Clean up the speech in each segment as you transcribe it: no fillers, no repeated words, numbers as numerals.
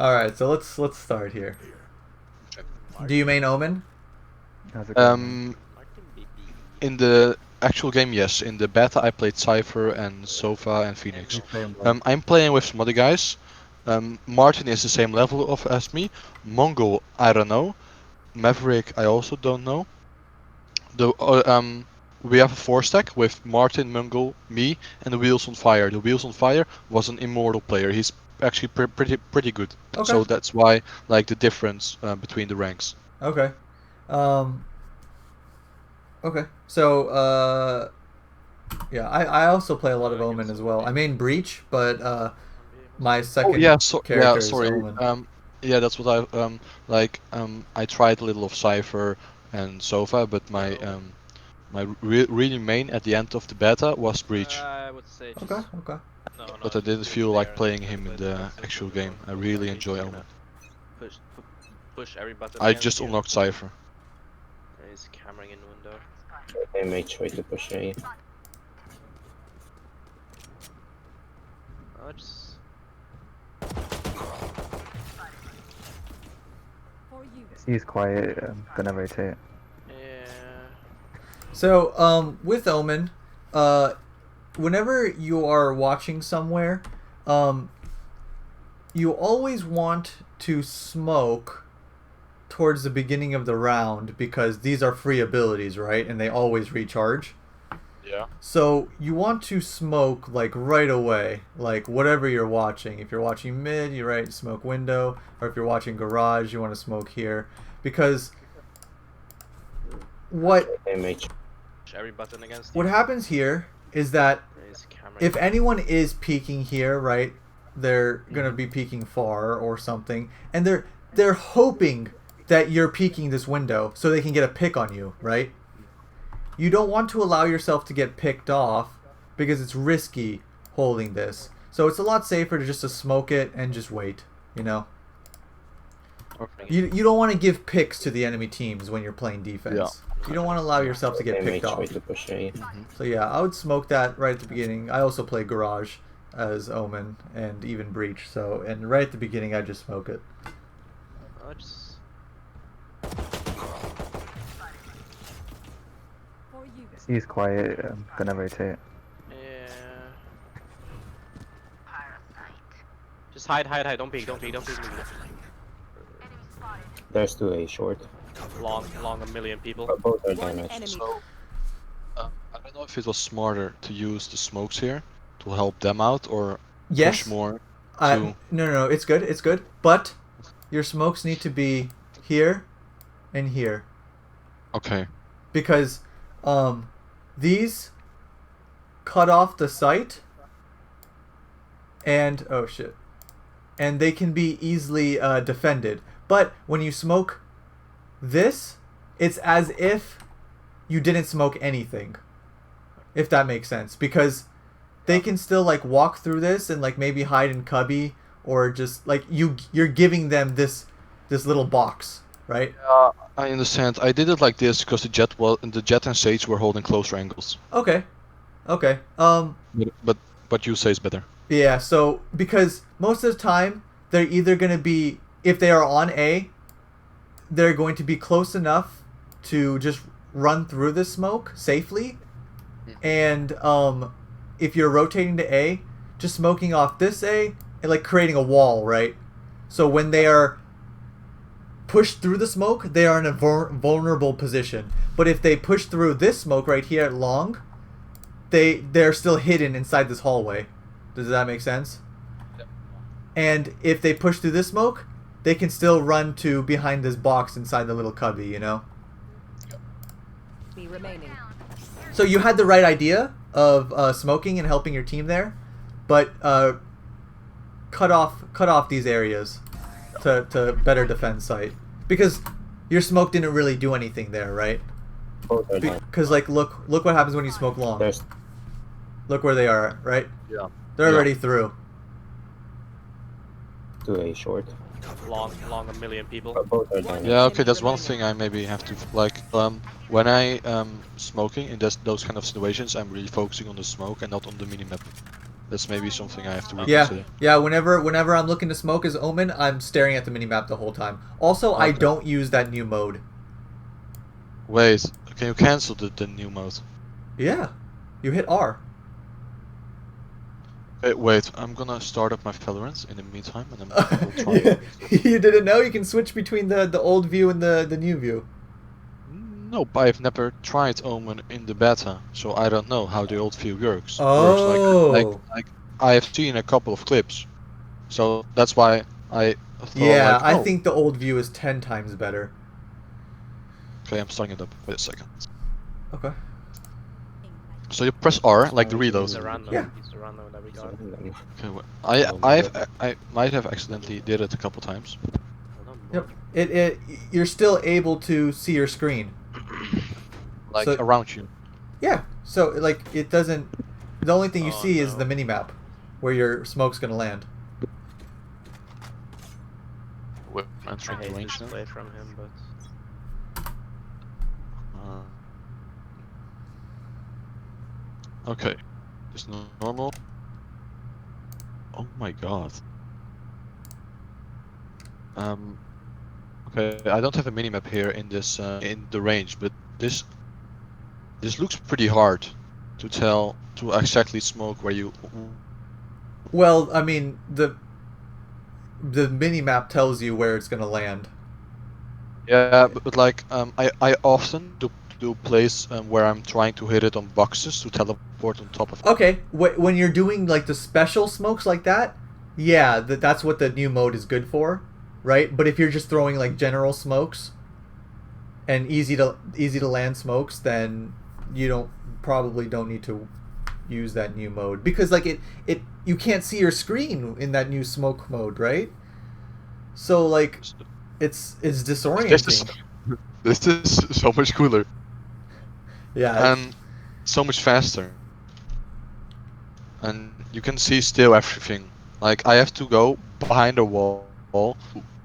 All right, so let's start here. Do you main Omen? How's it going, man? In the actual game, yes. In the beta, I played Cypher and Sova and Phoenix. You play him well. I'm playing with some other guys. Martin is the same level as me. Mongol, I don't know. Maverick, I also don't know. We have a 4-stack with Martin, Mongol, me, and the Wheels on Fire. The Wheels on Fire was an immortal player. He's actually pretty good. Okay. So that's why, like, the difference between the ranks. Okay. Okay. So yeah, I also play a lot of Omen as well. I main Breach, but my second character is sorry. Omen. Yeah, that's what I tried a little of Cypher and Sova, but my really main at the end of the beta was Breach. I would say just... Okay. No, But I didn't feel like playing him in the actual game. I really enjoy Omen. Push every button. I just unlocked Cypher. He's cammering in window. They may try to push A. Oh, just... He's quiet, gonna rotate. Yeah. So with Omen, whenever you are watching somewhere, you always want to smoke towards the beginning of the round because these are free abilities, right? And they always recharge. Yeah. So you want to smoke like right away, like whatever you're watching. If you're watching mid, you right smoke window, or if you're watching garage, you want to smoke here, because what They may Every button against what happens here is that He's cammering. if anyone is peeking here, right, they're gonna be peeking far or something, and they're hoping that you're peeking this window so they can get a pick on you, right? You don't want to allow yourself to get picked off because it's risky holding this. So it's a lot safer to just to smoke it and just wait, you know? Okay. You don't want to give picks to the enemy teams when you're playing defense. Yeah. You don't want to allow yourself to get They may picked try off. to push A. So yeah, I would smoke that right at the beginning. I also play Garage as Omen and even Breach. So and right at the beginning, I just smoke it. Oh, just... He's quiet, gonna rotate. Yeah. Just hide. Don't peek. There's 2A short. Long a million people. But both are damaged. So, I don't know if it was smarter to use the smokes here to help them out or Yes. push more. No, it's good. But your smokes need to be here and here Okay. because these cut off the sight and oh shit, and they can be easily defended. But when you smoke this, it's as if you didn't smoke anything, if that makes sense, because they can still like walk through this and like maybe hide in cubby or just like you're giving them this little box, right? I understand. I did it like this because the Jet and Sage were holding closer angles. Okay. But you say it's better. Yeah, so because most of the time they're either going to be, if they are on A, they're going to be close enough to just run through the smoke safely. And if you're rotating to A, just smoking off this A and like creating a wall, right? So when they are pushed through the smoke, they are in a vulnerable position. But if they push through this smoke right here at long, they're still hidden inside this hallway. Does that make sense? Yep. And if they push through this smoke, they can still run to behind this box inside the little cubby, you know? Remaining. So you had the right idea of smoking and helping your team there, but cut off these areas to better defend site, because your smoke didn't really do anything there, right? Both are damaged. Because like look what happens when you smoke long. There's Look where they are, right? Yeah. They're Yeah. already through. 2A short. Long a million people. But both are damaged. Yeah, okay, that's one thing I maybe have to like when I smoking in those kind of situations, I'm really focusing on the smoke and not on the minimap. That's maybe something I have to Yeah, reconsider. yeah. Whenever I'm looking to smoke as Omen, I'm staring at the minimap the whole time. Also, I Okay. don't use that new mode. Wait, can you cancel the new mode? Yeah, you hit R. Wait, I'm gonna start up my Valorant in the meantime, and then we'll try. Yeah. You didn't know you can switch between the old view and the new view. No, I've never tried Omen in the beta, so I don't know how the old view works. Oh. Like I have seen a couple of clips, so that's why I thought Yeah, like, I oh, think the old view is 10 times better. okay, I'm starting it up. Wait a second. Okay. So you press R, like the reload. It's a random. Yeah. It's a random that we It's got. random. Okay, wait. Oh, I might have accidentally did it a couple times. Hold on, Yep. boy. You're still able to see your screen. Like So- around you. Yeah. So like it doesn't. The only thing you Oh, see is no. the mini map, where your smoke's gonna land. We're I entering the hate range this now. play from him, but Okay, it's normal. Oh my god. Okay, I don't have a minimap here in this in the range, but this looks pretty hard to tell to exactly smoke where you. Well, I mean the mini map tells you where it's gonna land. Yeah, but like I often do place where I'm trying to hit it on boxes to teleport on top of it. Okay, when you're doing like the special smokes like that, yeah, that's what the new mode is good for, right? But if you're just throwing like general smokes and easy to land smokes, then you probably don't need to use that new mode because like it you can't see your screen in that new smoke mode, right? So like it's disorienting. This is so much cooler Yeah. it's- and so much faster. And you can see still everything. Like I have to go behind a wall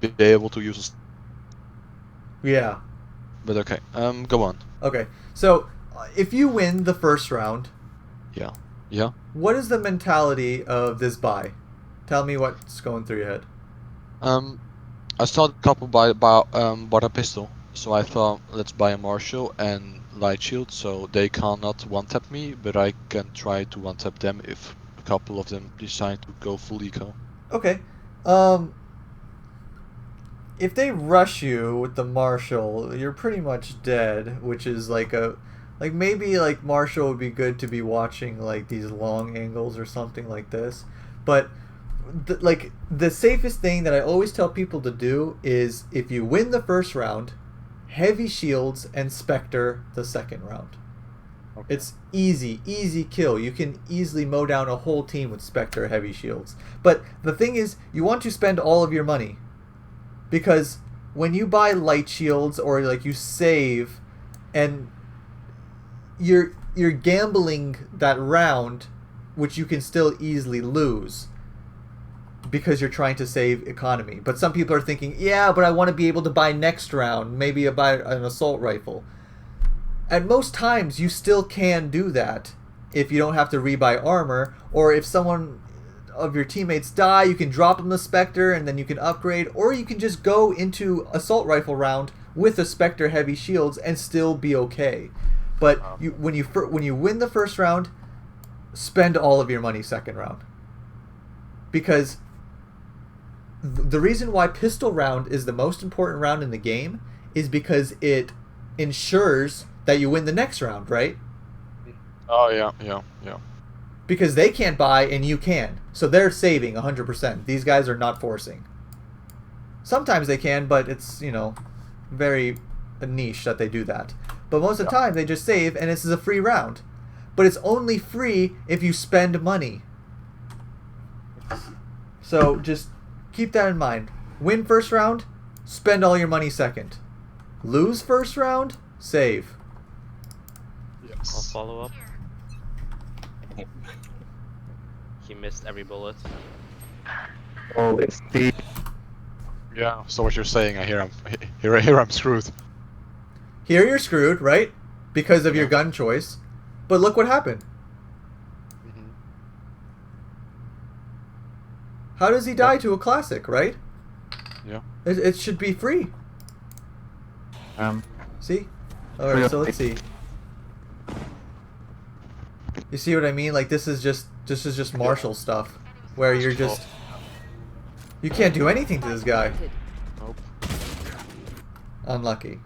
to be able to use. Yeah. But okay, go on. Okay. So if you win the first round, Yeah, yeah. what is the mentality of this buy? Tell me what's going through your head. I saw a couple bought a pistol, so I thought let's buy a Marshall and light shield, so they cannot one tap me, but I can try to one tap them if a couple of them decide to go full eco. Okay. If they rush you with the Marshall, you're pretty much dead, which is like maybe like Marshall would be good to be watching like these long angles or something like this. But like the safest thing that I always tell people to do is if you win the first round, heavy shields and Spectre the second round. Okay. It's easy kill. You can easily mow down a whole team with Spectre heavy shields. But the thing is, you want to spend all of your money. Because when you buy light shields or like you save and you're gambling that round, which you can still easily lose because you're trying to save economy. But some people are thinking, yeah, but I want to be able to buy next round, maybe buy an assault rifle. At most times, you still can do that if you don't have to rebuy armor, or if someone of your teammates die, you can drop them the Spectre and then you can upgrade, or you can just go into assault rifle round with a Spectre heavy shields and still be okay. But when you win the first round, spend all of your money second round, because the reason why pistol round is the most important round in the game is because it ensures that you win the next round, right? Oh yeah. Because they can't buy and you can. So they're saving 100%. These guys are not forcing. Sometimes they can, but it's, very niche that they do that. But most of the time they just save and this is a free round. But it's only free if you spend money. So just keep that in mind. Win first round, spend all your money second. Lose first round, save. I'll Yes. follow up. He missed every bullet. Oh, it's the Yeah. So what you're saying, I hear I'm screwed. Here you're screwed, right? Because of your gun choice. But look what happened. How does he die to a classic, right? Yeah. It should be free. See? Alright, so let's see. You see what I mean? Like, this is just Marshall stuff. Where you're just... You can't do anything to this guy. Nope. Unlucky.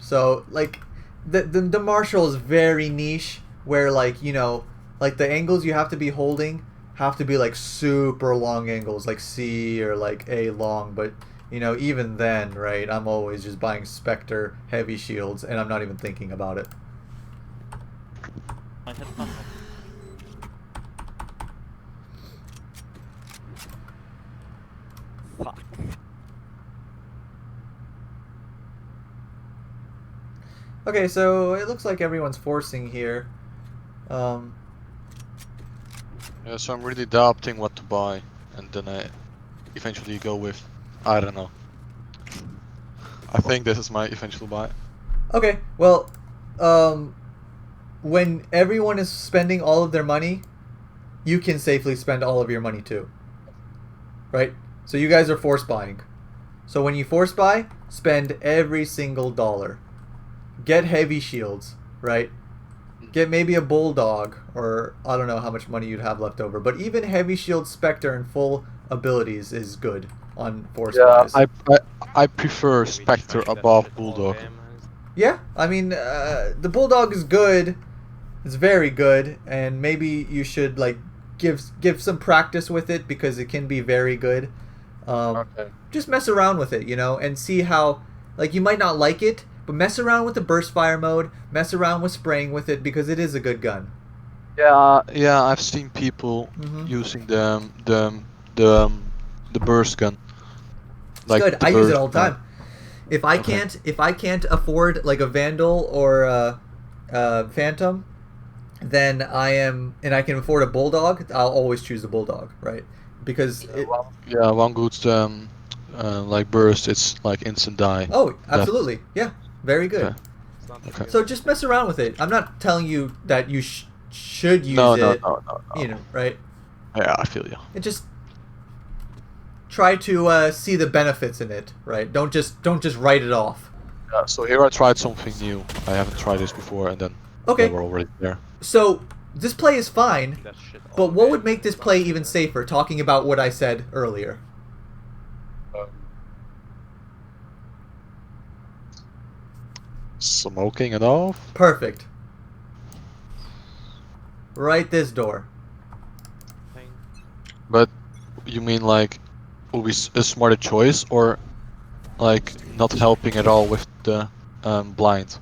So, like, the Marshall is very niche, where, like, you know, like, the angles you have to be holding have to be, like, super long angles, like C or, like, A long, but, you know, even then, right, I'm always just buying Spectre heavy shields, and I'm not even thinking about it. I had fun. Fuck. Okay, so it looks like everyone's forcing here. Yeah, so I'm really doubting what to buy, and then I eventually go with, I don't know. I think this is my eventual buy. Okay, well, when everyone is spending all of their money, you can safely spend all of your money too. Right? So you guys are force buying. So when you force buy, spend every single dollar. Get heavy shields, right? Get maybe a bulldog, or I don't know how much money you'd have left over, but even heavy shield Spectre and full abilities is good on force buys. I prefer Spectre above Bulldog. Yeah, I mean, the bulldog is good. It's very good, and maybe you should like give some practice with it because it can be very good. Okay. Just mess around with it, you know, and see how, like, you might not like it, but mess around with the burst fire mode, mess around with spraying with it because it is a good gun. Yeah, I've seen people using the burst gun. It's good. the I use it burst all the gun. time. If I can't afford like a Vandal or a Phantom, then and I can afford a Bulldog, I'll always choose the Bulldog, right? Because One good like burst, it's like instant die. oh, absolutely, yeah, very good. Okay. So just mess around with it. I'm not telling you that you should use No, it. no. You know, right? Yeah, I feel you. And just try to see the benefits in it, right? Don't just write it off. Yeah, so here I tried something new. I haven't tried this before, and then Okay. they were already there. So this play is fine, but what would make this play even safer? Talking about what I said earlier. Smoking it off? Perfect. Right this door. But you mean like will be a smarter choice, or like not helping at all with the blind?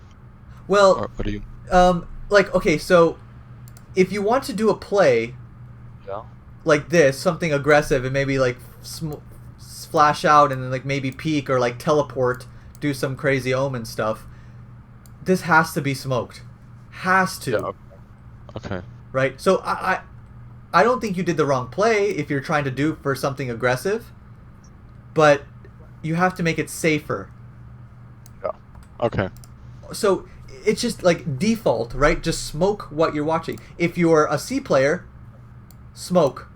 Well, Or what do you? like, okay, so if you want to do a play Yeah. like this, something aggressive, and maybe like flash out and then like maybe peek or like teleport, do some crazy Omen stuff, this has to be smoked. Has to. Yeah. Okay. Right? So I don't think you did the wrong play if you're trying to do for something aggressive, but you have to make it safer. Yeah. Okay. So it's just like default, right? Just smoke what you're watching. If you're a C player, smoke.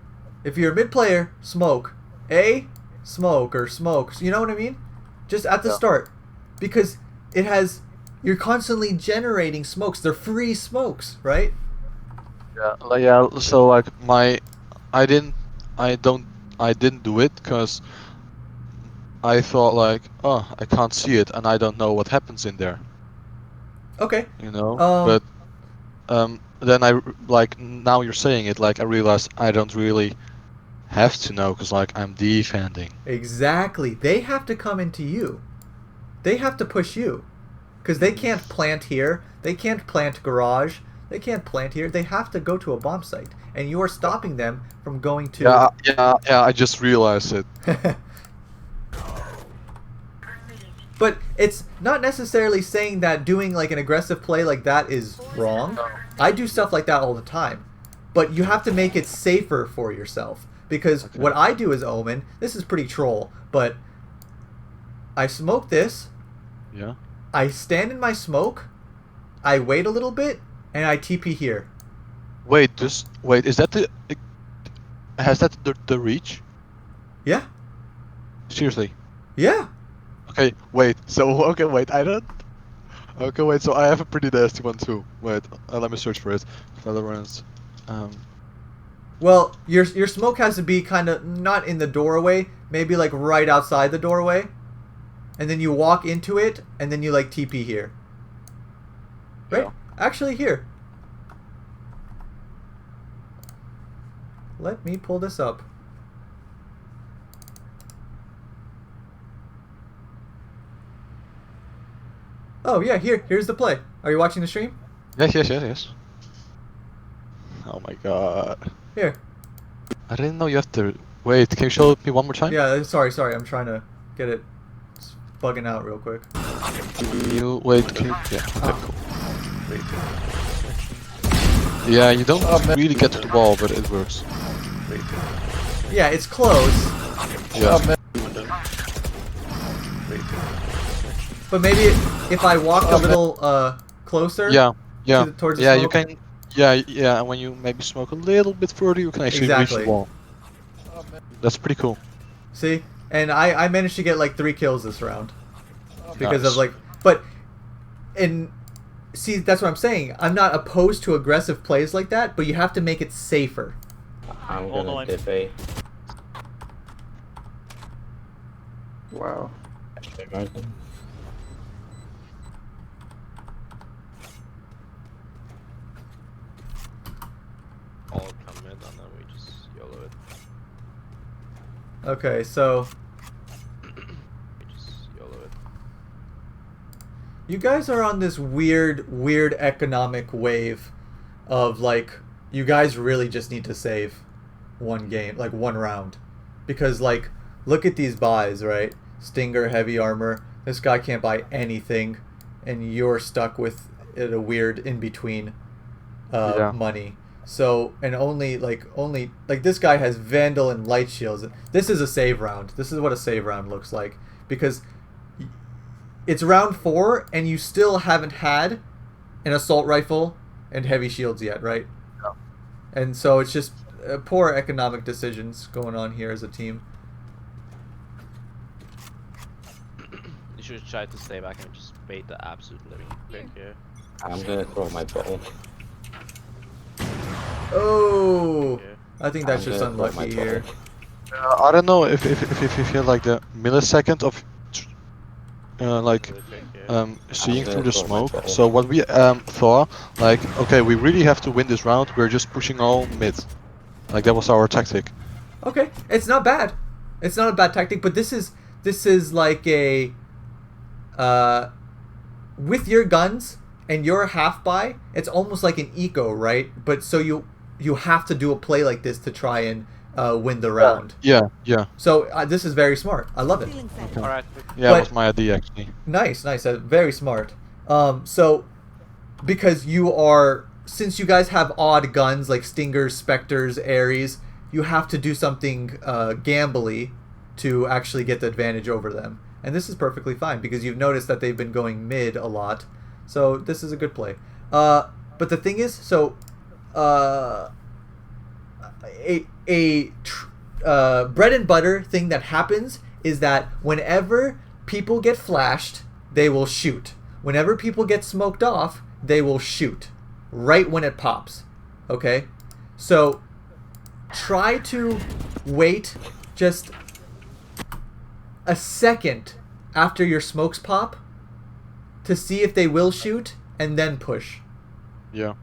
If you're a mid player, smoke. A, smoke or smokes. You know what I mean? Just at the start. Because you're constantly generating smokes. They're free smokes, right? Yeah. So like I didn't do it because I thought like, oh, I can't see it and I don't know what happens in there. Okay. You know. Um, But then now you're saying it, like I realized I don't really have to know because like I'm defending. Exactly. They have to come into you. They have to push you. Because they can't plant here. They can't plant garage. They can't plant here. They have to go to a bomb site. And you are stopping them from going to... Yeah, I just realized it. But it's not necessarily saying that doing like an aggressive play like that is wrong. I do stuff like that all the time. But you have to make it safer for yourself. Because what I do as Omen, this is pretty troll, but I smoke this. Yeah. I stand in my smoke. I wait a little bit, and I TP here. Wait, is that has that the reach? Yeah. Seriously? Yeah. Okay, wait. So okay, wait. I don't. Okay, wait. So I have a pretty nasty one too. Wait, let me search for it. Valorant. Well, your smoke has to be kind of not in the doorway, maybe like right outside the doorway, and then you walk into it, and then you like TP here. Right? Yeah. Actually, here. Let me pull this up. Oh yeah, here's the play. Are you watching the stream? Yes. Oh my god. Here. I didn't know you have to. Wait, can you show me one more time? Yeah, sorry. I'm trying to get it. It's bugging out real quick. You wait. Can you? Yeah. Okay. Cool. Yeah, you don't really get to the wall, but it works. Yeah, it's close. Yeah. But maybe if I walk a little closer. Yeah. Towards the yeah, smoke? you can. Yeah. And when you maybe smoke a little bit further, you can actually reach Exactly. the wall. That's pretty cool. See, and I managed to get like 3 kills this round because Nice. of like, but and see that's what I'm saying. I'm not opposed to aggressive plays like that, but you have to make it safer. I'm Hold gonna on. dip A. Wow. Martin. All come in and then we just YOLO it. Okay, so We just YOLO it. you guys are on this weird economic wave of like you guys really just need to save one game, like one round, because like look at these buys, right? Stinger, heavy armor. This guy can't buy anything, and you're stuck with it a weird in between Yeah. money. So and only like this guy has Vandal and light shields. This is a save round. This is what a save round looks like because it's round 4 and you still haven't had an assault rifle and heavy shields yet, right? Yeah. And so it's just poor economic decisions going on here as a team. You should try to stay back and just bait the absolute living pick here. I'm gonna throw my bow. Oh, Here. I think that's I'm just gonna throw my unlucky bow. here. I don't know if you feel like the millisecond of like Really quick here. seeing gonna through the throw my smoke. bow. So what we thought, like, okay, we really have to win this round. We're just pushing all mid. Like that was our tactic. Okay, it's not bad. It's not a bad tactic, but this is like a with your guns and your half buy, it's almost like an eco, right? But so you have to do a play like this to try and win the round. Yeah. So this is very smart. I love it. Alright, Yeah, But- that was my idea actually. Nice. Very smart. So, because since you guys have odd guns like Stingers, Spectres, Ares, you have to do something gambly to actually get the advantage over them. And this is perfectly fine because you've noticed that they've been going mid a lot. So this is a good play. But the thing is, so bread and butter thing that happens is that whenever people get flashed, they will shoot. Whenever people get smoked off, they will shoot right when it pops. Okay? So try to wait just a second after your smokes pop to see if they will shoot and then push. Yeah.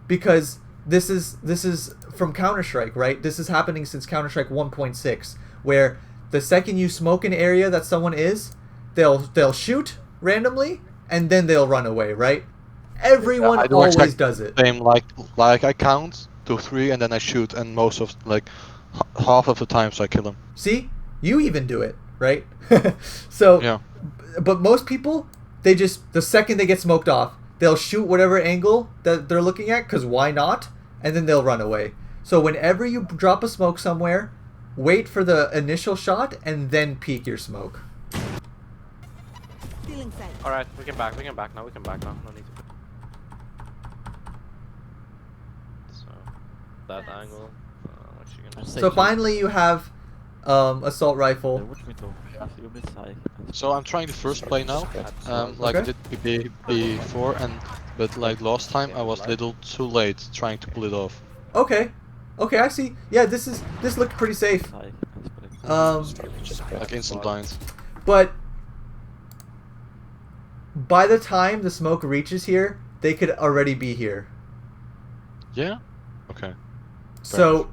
Because this is from Counter-Strike, right? This is happening since Counter-Strike 1.6, where the second you smoke an area that someone is, they'll shoot randomly and then they'll run away, right? Everyone I do always exact does it. Same, like I count to 3 and then I shoot, and most of half of the times I kill him. See? You even do it, right? So Yeah. but most people, they just the second they get smoked off, they'll shoot whatever angle that they're looking at, because why not? And then they'll run away. So whenever you drop a smoke somewhere, wait for the initial shot and then peek your smoke. alright, we can back now, no need to. So, that angle, what you So finally you have assault rifle. So I'm trying the first play now, like Okay. I did before, but like last time I was a little too late trying to pull it off. Okay. Okay, I see. Yeah, this looked pretty safe. Like instant blind. But by the time the smoke reaches here, they could already be here. Yeah? Okay. So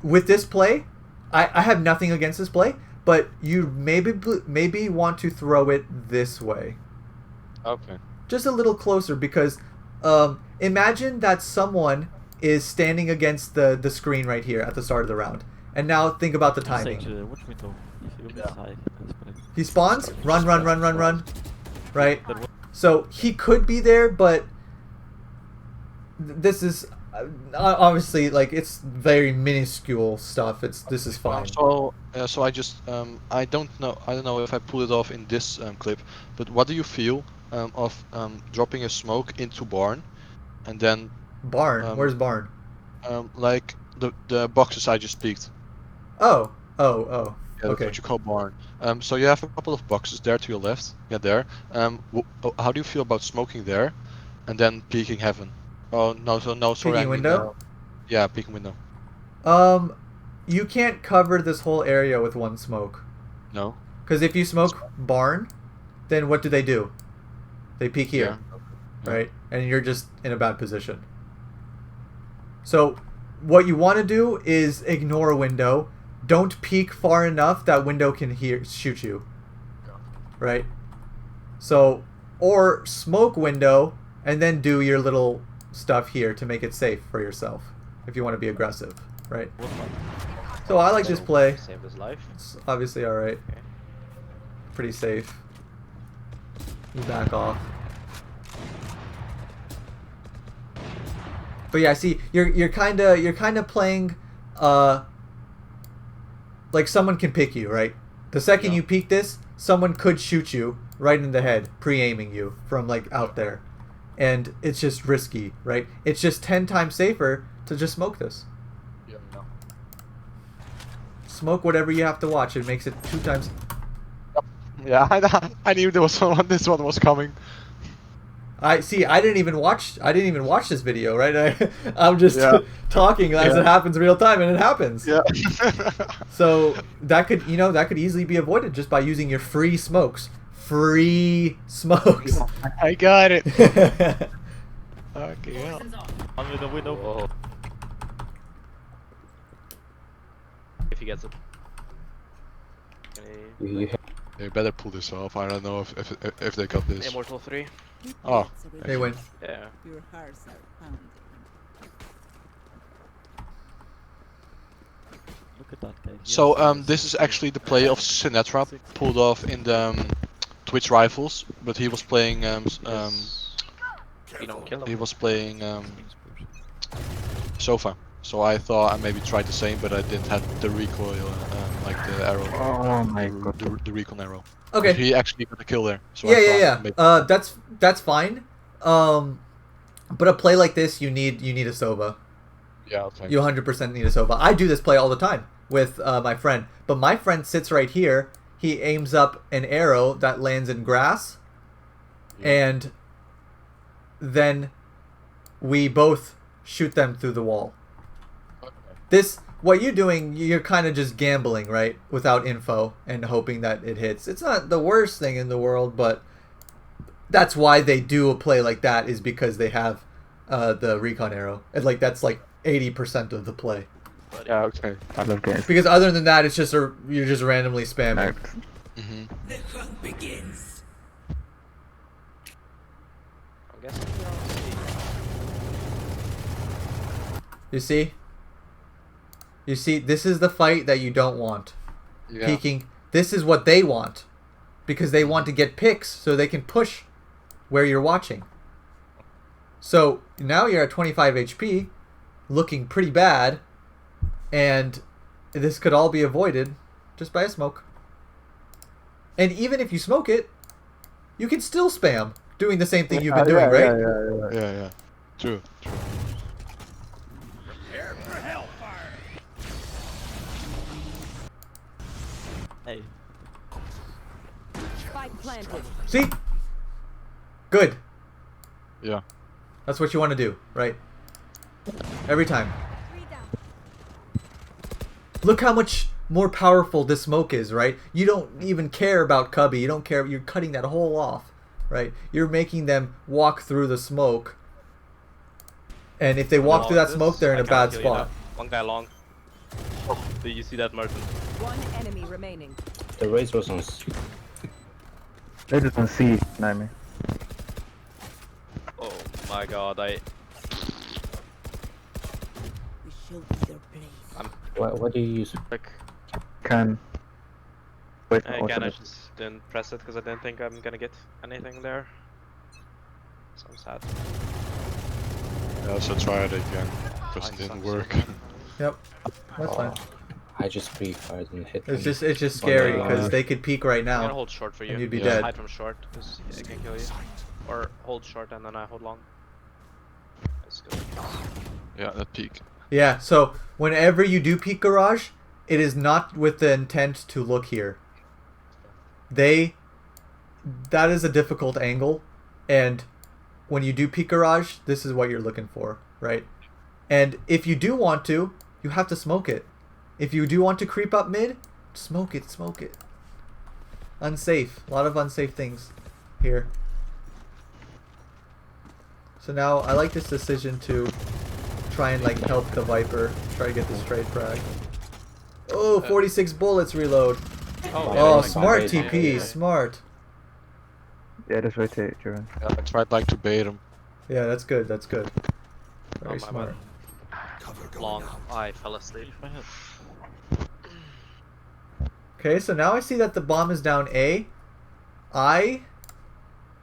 with this play, I have nothing against this play, but you maybe want to throw it this way. Okay. Just a little closer, because imagine that someone is standing against the screen right here at the start of the round. And now think about the timing. He spawns, run, run, run, run, run. Right? So he could be there, but this is obviously, like, it's very minuscule stuff. This is fine. So I just I don't know if I pull it off in this clip, but what do you feel of dropping a smoke into barn, and then Barn? Where's barn? like the boxes I just peeked. Oh. Yeah, that's Okay. what you call barn. So you have a couple of boxes there to your left. Yeah, there. How do you feel about smoking there, and then peeking heaven? Oh no, sorry. Peeking window? Yeah, peeking window. You can't cover this whole area with one smoke. No. Because if you smoke barn, then what do? They peek here, Yeah. right? And you're just in a bad position. So what you want to do is ignore window. Don't peek far enough that window can shoot you. Right? So, or smoke window and then do your little stuff here to make it safe for yourself if you want to be aggressive, right? So I like this play. Saved his life. It's obviously alright. Okay. Pretty safe. You back off. But yeah, see, you're kinda playing like someone can pick you, right? The second you peek this, someone could shoot you right in the head, pre-aiming you from like out there. And it's just risky, right? It's just 10 times safer to just smoke this. Yeah. No. Smoke whatever you have to watch. It makes it 2 times. Yeah, I knew there was someone. This one was coming. I didn't even watch this video, right? I'm just talking as it happens real time, and it happens. Yeah. So that could easily be avoided just by using your free smokes. Free smokes. I got it. Okay. Yeah. On with the window. Whoa. If he gets it. They better pull this off. I don't know if they got this. Immortal 3. Oh. They win. Yeah. Your hearts are pounding. Look at that guy. So this is actually the play of Sinatra pulled off in the Twitch Rifles, but he was playing You don't kill him. he was playing Sofa. So I thought I maybe tried the same, but I didn't have the recoil, like the arrow. Oh my god. The recon arrow. Okay. But he actually got a kill there. So Yeah. maybe- That's fine. But a play like this, you need a Sova. Yeah. Okay. You 100% need a Sova. I do this play all the time with my friend. But my friend sits right here. He aims up an arrow that lands in grass. And then we both shoot them through the wall. What you're doing, you're kind of just gambling, right? Without info and hoping that it hits. It's not the worst thing in the world, but that's why they do a play like that, is because they have the recon arrow. And like that's like 80% of the play. Yeah. Okay. I love games. Because other than that, it's just you're just randomly spamming. The hunt begins. I'm guessing we don't see. You see? You see, this is the fight that you don't want. Yeah. Peeking. This is what they want. Because they want to get picks so they can push where you're watching. So now you're at 25 HP, looking pretty bad, and this could all be avoided just by a smoke. And even if you smoke it, you can still spam, doing the same thing you've been doing, right? Yeah. True. Hey. Spike planted. See? Good. Yeah. That's what you want to do, right? Every time. Look how much more powerful this smoke is, right? You don't even care about Cubby. You don't care. You're cutting that hole off, right? You're making them walk through the smoke. And if they walk through that smoke, they're in a bad spot. One guy long. Do you see that, Martin? One enemy remaining. The race was on C. They just on C, Naimi. Oh my god, We show you their place. What do you use? quick. Can. Wait, Again, I just didn't press it because I didn't think I'm gonna get anything there. So I'm sad. I also tried it again because it didn't work. Yep. That's fine. I just pre-fired and hit It's them. just scary One because guy. they could peek right I'm gonna now. hold short for you. And you'd be Yeah. dead. Hide from short because I can kill you. Or hold short and then I hold long. That's good. Yeah, that peak. Yeah, so whenever you do peek garage, it is not with the intent to look here. That is a difficult angle, and when you do peek garage, this is what you're looking for, right? And if you do want to, you have to smoke it. If you do want to creep up mid, smoke it, smoke it. Unsafe. A lot of unsafe things here. So now I like this decision to try and like help the Viper try to get this trade frag. Oh, 46 bullets reload. Oh, Yeah, smart yeah, TP, yeah. smart. Yeah, just rotate, Joran. Yeah, I tried like to bait him. Yeah, that's good, that's good. Oh, Very my smart. bad. Long. I fell asleep. Okay, so now I see that the bomb is down A. I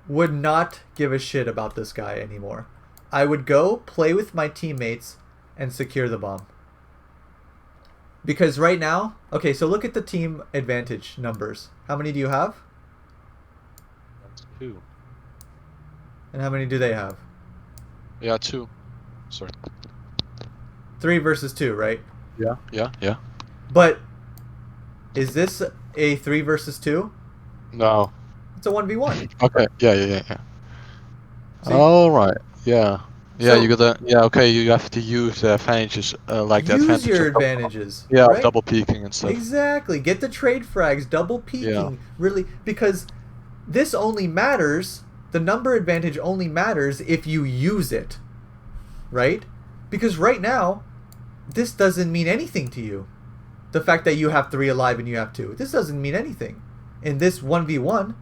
would not give a shit about this guy anymore. I would go play with my teammates and secure the bomb. Because right now, okay, so look at the team advantage numbers. How many do you have? That's 2. And how many do they have? Yeah, 2. Sorry. 3 versus 2, right? Yeah. Yeah, yeah. But is this a 3 versus 2? No. It's a 1v1. Okay. Yeah. See? All right. Yeah. Yeah, So- you gotta. Yeah, okay. You have to use the advantages, like the Use advantage your of double- advantages. Yeah, right? double peeking and stuff. Exactly. Get the trade frags, double peeking, Yeah. really, because this only matters, the number advantage only matters if you use it, right? Because right now, this doesn't mean anything to you. The fact that you have 3 alive and you have 2. This doesn't mean anything. In this 1v1.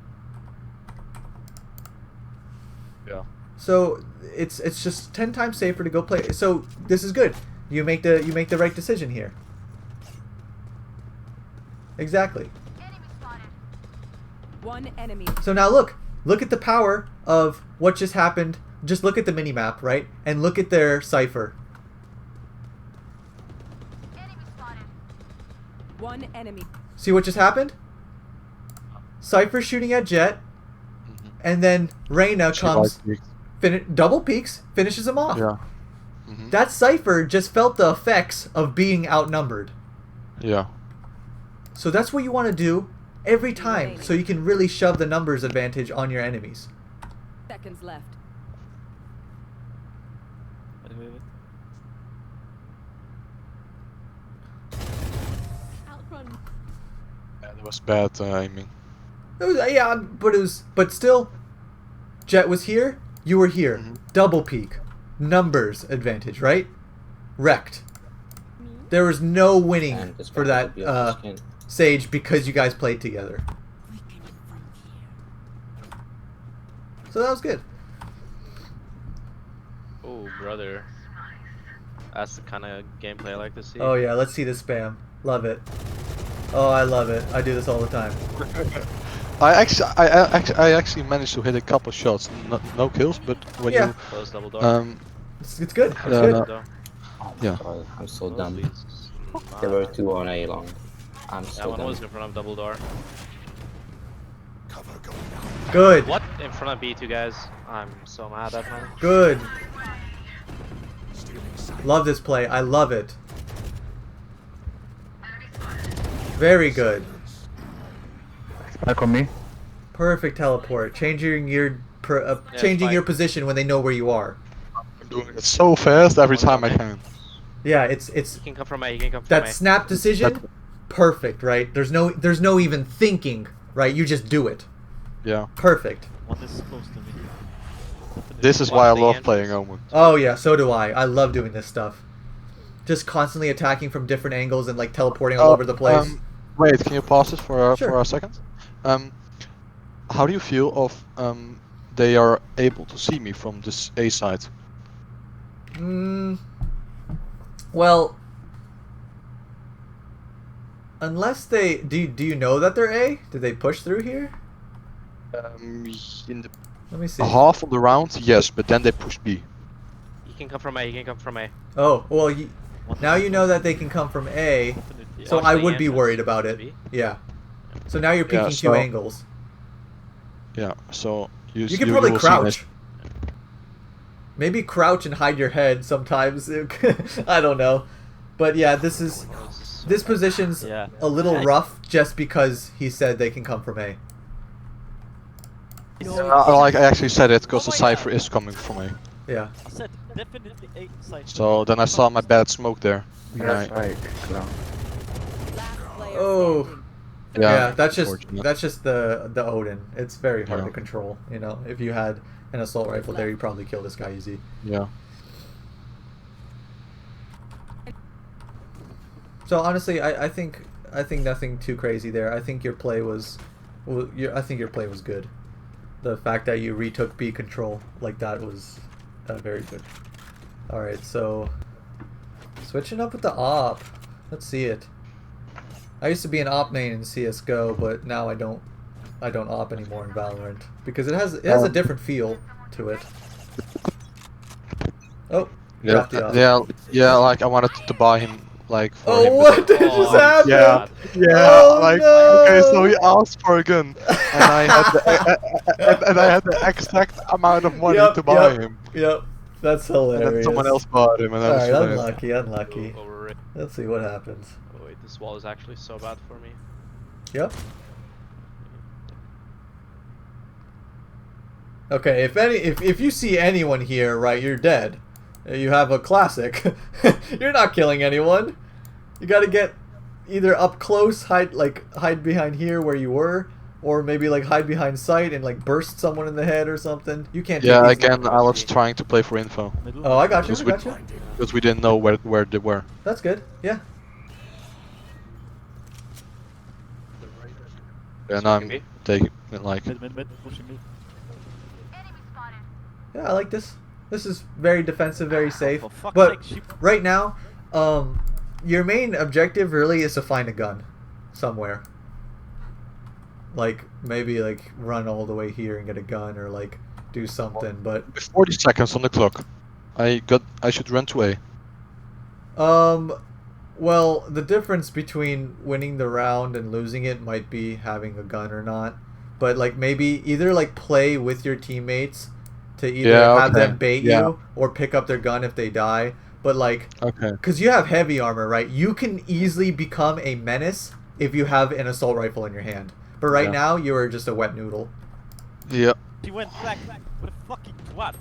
Yeah. So it's just 10 times safer to go play. So this is good. You make the right decision here. Exactly. One enemy. So now look at the power of what just happened. Just look at the minimap, right? And look at their cipher. One enemy. See what just happened? Cypher shooting at Jet, Mhm. and then Reyna She comes, like double peeks, finishes him off. Yeah. Mhm. That Cypher just felt the effects of being outnumbered. Yeah. So that's what you want to do every time, so you can really shove the numbers advantage on your enemies. Seconds left. Outrun. Yeah, that was bad aiming. It was, yeah, but still, Jet was here, you were here. Mhm. Double peak, numbers advantage, right? Wrecked. There was no winning And this for guy that will be off the skin. Sage because you guys played together. So that was good. Oh, brother. That's the kind of gameplay I like to see. Oh yeah, let's see the spam. Love it. Oh, I love it. I do this all the time. I actually managed to hit a couple shots, no kills, but when Yeah. Close double door. you It's good. It's Uh, good. Double door. Oh, Yeah. God, I'm so Close dumb. leads. There were 2 on A long. I'm Yeah, so one dumb. was in front of double door. Good. What? In front of B2, guys? I'm so mad at him. Good. Love this play. I love it. Very good. Back on me. Perfect teleport. Changing your Yeah, changing fine. your position when they know where you are. I'm doing it so fast every time I can. Yeah, it's He can come from A. He can come from that A. snap decision. Perfect, right? There's no even thinking, right? You just do it. Yeah. Perfect. One is close to me. This is One why I at the love entrance. playing Omen. Oh yeah, so do I. I love doing this stuff. Just constantly attacking from different angles and like teleporting all over the place. Wait, can you pause it for Sure. a second? How do you feel of they are able to see me from this A side? Well, unless they do you know that they're A? Did they push through here? In the Let me see. half of the round, yes, but then they push B. He can come from A. He can come from A. Oh, well, One now is you close know to that they can come from A, Definitely. so Watch I the would be entrance. worried about it. B. Yeah. So now you're peeking so- two angles. Yeah, so You can probably will see crouch. Maybe crouch and hide your head sometimes. I don't know. But yeah, this position's Yeah. a little rough just because he said they can come from A. Like I actually said it because the cipher is coming from A. Yeah. I said definitely A side. So then I saw my bad smoke there. That's right. Clown. Last player Oh. standing. Yeah, that's unfortunate. just the Odin. It's very hard Yeah. to control, you know. If you had an assault rifle there, you probably kill this guy easy. Yeah. So honestly, I think nothing too crazy there. I think your play was your play was good. The fact that you retook B control like that was very good. All right, so switching up with the op. Let's see it. I used to be an op main in CS:GO, but now I don't op anymore in Valorant because it has a different feel to it. Oh, Yeah, dropped the op. yeah. Like I wanted to buy him, like for Oh, him. what did just happen? Yeah, Oh, like no. okay, so he asked for a gun, and I had and I had the exact amount of money to buy him, Yep, that's and hilarious. then someone else bought him, and I was Alright, like, unlucky. Overrated. Let's see what happens. Oh wait, this wall is actually so bad for me. Yep. Okay, if you see anyone here, right, you're dead. You have a classic. You're not killing anyone. You gotta get either up close, hide behind here where you were, or maybe like hide behind sight and like burst someone in the head or something. You can't. yeah. take these- Again, I was trying to play for info Middle. Oh, I got you. Just I got you. because we didn't know where they were. That's good. Yeah. And I'm Maybe. taking like Mid, pushing me. Yeah, I like this. This is very defensive, very safe. For fuck's But sake, sheep. right now, your main objective really is to find a gun somewhere. Like maybe like run all the way here and get a gun, or like do something. But 40 seconds on the clock. I should run to A. well, the difference between winning the round and losing it might be having a gun or not. But like maybe either like play with your teammates to either Yeah, have okay. them bait Yeah. you or pick up their gun if they die. But like, Okay. because you have heavy armor, right? You can easily become a menace if you have an assault rifle in your hand. But right Yeah. now, you are just a wet noodle. Yeah. She went black with a fucking twat.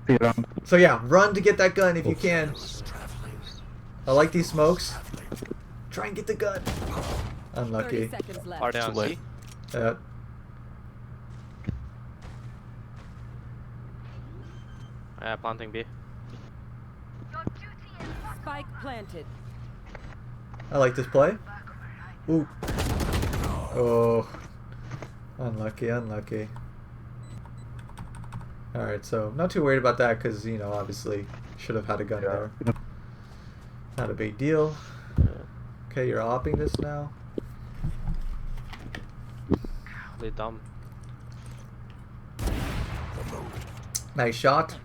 See around. So yeah, run to get that gun if you can. I like these smokes. Try and get the gun. 30 Unlucky. seconds left. Are they on Too late. C? Planting B. Spike planted. I like this play. Ooh. Oh. Unlucky, unlucky. Alright, so not too worried about that because, you know, obviously should have had a gun Yeah. there. Not a big deal. Okay, you're opping this now. They dumb. Nice shot.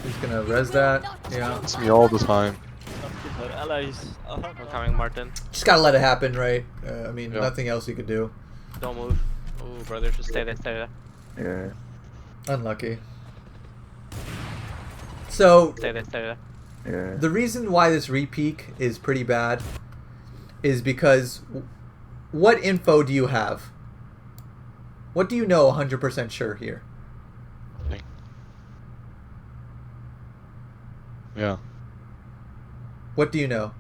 He's gonna res that. Yeah. It's me all the time. Fucking her allies. I'm coming, Martin. Just gotta let it happen, right? I mean, Yeah. nothing else you could do. Don't move. Ooh, brother, just stay there, stay there. Yeah. Unlucky. So, Stay there, stay there. the reason why this repeak is pretty bad is because what info do you have? What do you know 100% sure here? Nothing. Yeah. What do you know?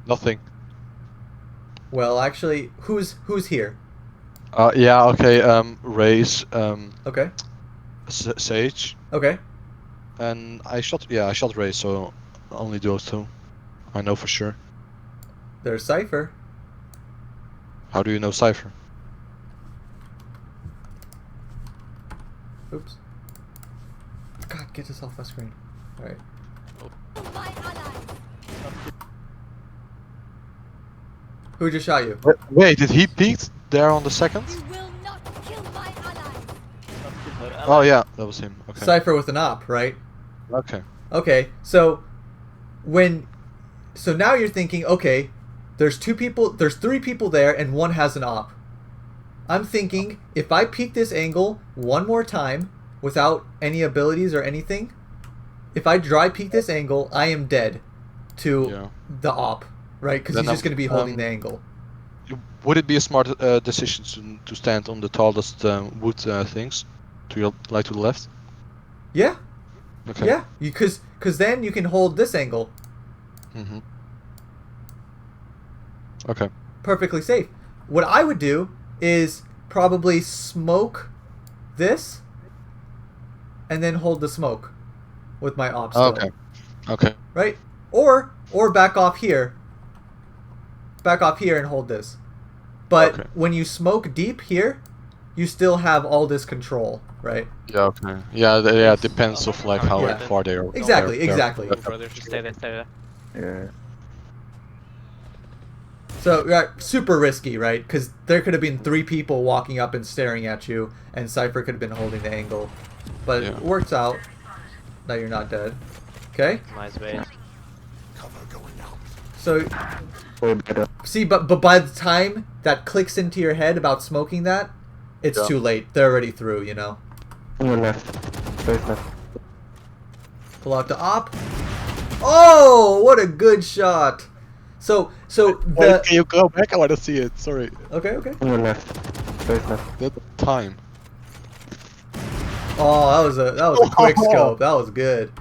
Nothing. Well, actually, who's here? Yeah. Okay. Raze. Okay. Sage. Okay. And I shot. Yeah, I shot Raze. So only those two. I know for sure. There's Cypher. How do you know Cypher? Oops. God, get this off my screen. All right. Who just shot you? Wait, did he peeked there on the second? You will not kill my allies. Oh yeah, that was him. Okay. Cypher with an op, right? Okay. Okay, so now you're thinking, okay, there's three people there and one has an op. I'm thinking if I peek this angle one more time without any abilities or anything, if I dry peek this angle, I am dead to the op, right? Because he's Then just going to be holding the angle. Would it be a smart decision to stand on the tallest wood things, to your to the left? Yeah. Okay. Yeah, because then you can hold this angle Mhm. Okay. perfectly safe. What I would do is probably smoke this and then hold the smoke with my op still. Okay. Okay. Right? Or back off here. Back off here and hold this. But Okay. when you smoke deep here, you still have all this control, right? Yeah. Okay. Yeah. Yeah. It depends of like how Yeah. far they are. Exactly, they're- exactly. they're- Brothers, just stay there, stay there. Yeah. So, right, super risky, right? Because there could have been three people walking up and staring at you, and Cypher could have been holding the angle. But Yeah. it works out that you're not dead. Okay? Nice bait. So, Way better. see, but by the time that clicks into your head about smoking that, it's Yeah. too late. They're already through, you know? On your left. Straight left. Pull out the op. Oh, what a good shot! So Wait, can the you go back? I want to see it. Sorry. okay. On your left. Straight left. The time. Oh, that was a quick scope. That was good.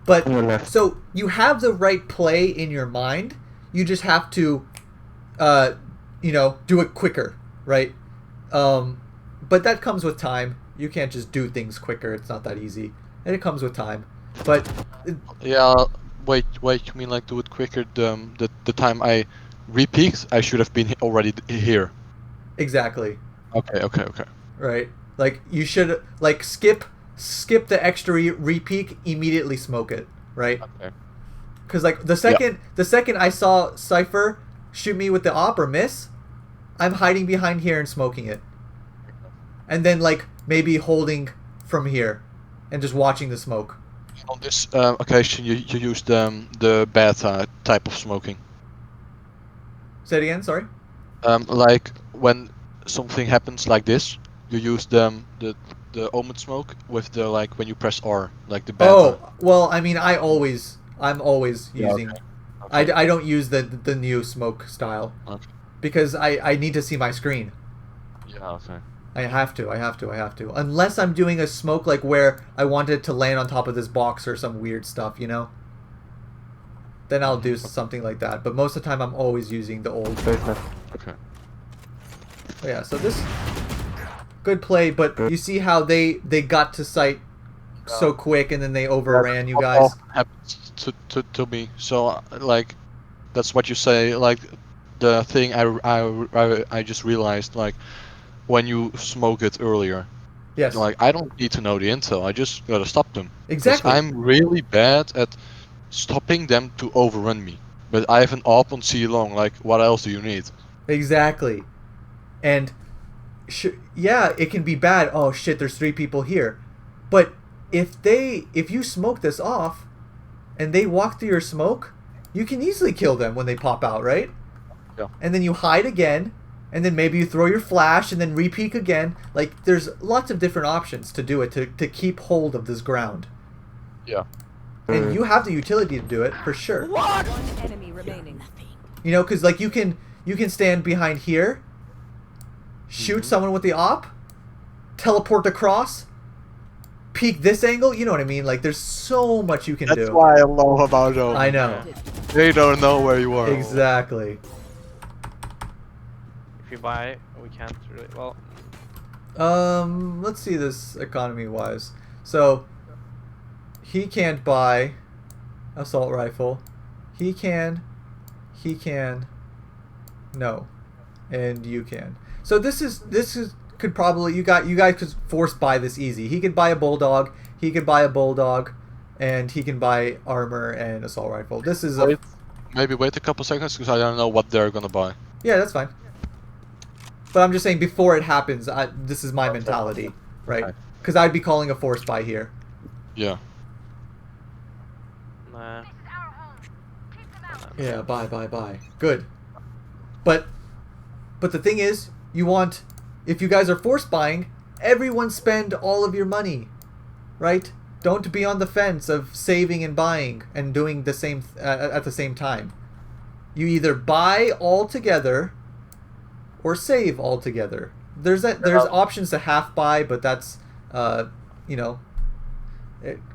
But On your left. so you have the right play in your mind. You just have to, do it quicker, right? But that comes with time. You can't just do things quicker. It's not that easy, and it comes with time. But Yeah. Wait. You mean like do it quicker? The time I re-peeked, I should have been already here. exactly, Okay. right? Like you should like skip the extra re-peek, immediately smoke it, right? Okay. Because like the second I saw Cypher shoot me with the op or miss, I'm hiding behind here and smoking it, and then like maybe holding from here, and just watching the smoke. On this occasion, you used the beta type of smoking. Say it again. Sorry. Like when something happens like this, you use the Omen smoke with the like when you press R, like the beta. Oh well, I mean, I'm always Yeah, using. okay. I don't use the new smoke style Okay. because I need to see my screen. Yeah. Okay. I have to. Unless I'm doing a smoke like where I want it to land on top of this box or some weird stuff, you know? Then I'll do something like that. But most of the time I'm always using the old. Straight left. Okay. Oh, yeah, so this good play, but you see how they got to sight so quick and then they overran you guys. Happens to me. So like, that's what you say. Like, the thing I just realized, like, when you smoke it earlier, Yes. like I don't need to know the intel. I just gotta stop them. 'Cause Exactly. I'm really bad at stopping them to overrun me. But I have an op on C long. Like, what else do you need? Exactly. And yeah, it can be bad. Oh shit, there's three people here. But if you smoke this off and they walk through your smoke, you can easily kill them when they pop out, right? Yeah. And then you hide again, and then maybe you throw your flash and then re-peek again. Like there's lots of different options to do it to keep hold of this ground. Yeah. And you have the utility to do it for sure. One enemy remaining. You know, because like you can stand behind here shoot someone with the op, teleport across, peek this angle. You know what I mean? Like, there's so much you can do. That's why I love about Omen. I know. They don't know where you are. Exactly. If you buy, we can't really. Well, Let's see this economy-wise. So, he can't buy assault rifle. He can. No, and you can. So this is could probably you guys could force buy this easy. He could buy a bulldog. He could buy a bulldog, and he can buy armor and assault rifle. This is a Maybe wait a couple seconds because I don't know what they're gonna buy. yeah, that's fine. But I'm just saying before it happens, this is my mentality, right? Okay. Because I'd be calling a force buy here. Yeah. nah. Yeah, buy. Good. But the thing is, you want, if you guys are force buying, everyone spend all of your money, right? Don't be on the fence of saving and buying and doing the same at the same time. You either buy all together or save all together. There's options to half buy, but that's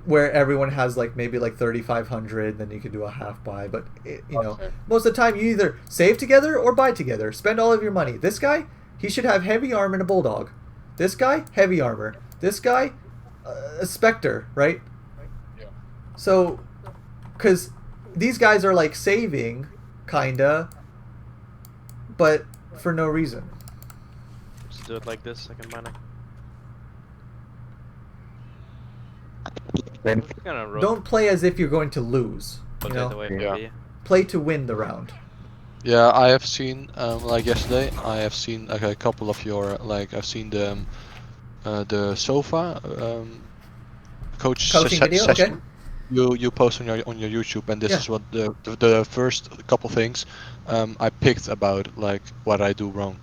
where everyone has like maybe like 3,500, then you can do a half buy. But most of the time you either save together or buy together. Spend all of your money. This guy, he should have heavy armor and a bulldog. This guy, heavy armor. This guy, a specter, right? Yeah. So, because these guys are like saving, kinda, but for no reason. Just do it like this. I can buy it. Then Gonna roll. Don't play as if you're going to lose. You Put it know, away from Yeah. me. play to win the round. Yeah, I have seen like yesterday. I have seen like a couple of your like I've seen the sofa coach Coaching video, session. okay. You post on your YouTube, and this Yeah. is what the first couple things I picked about like what I do wrong.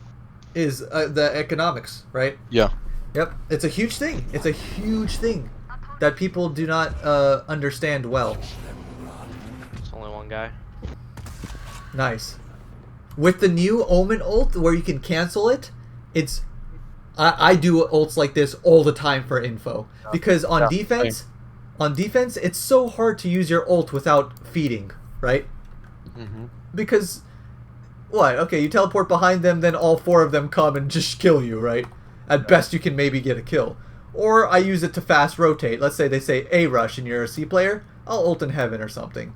Is the economics, right? Yeah. Yep, it's a huge thing. It's a huge thing that people do not understand well. It's only one guy. Nice. With the new Omen ult where you can cancel it, it's I do ults like this all the time for info because on defense, it's so hard to use your ult without feeding, right? Mm-hmm. Because what? Okay, you teleport behind them, then all four of them come and just kill you, right? At best, you can maybe get a kill. Or I use it to fast rotate. Let's say they say A rush and you're a C player. I'll ult in heaven or something.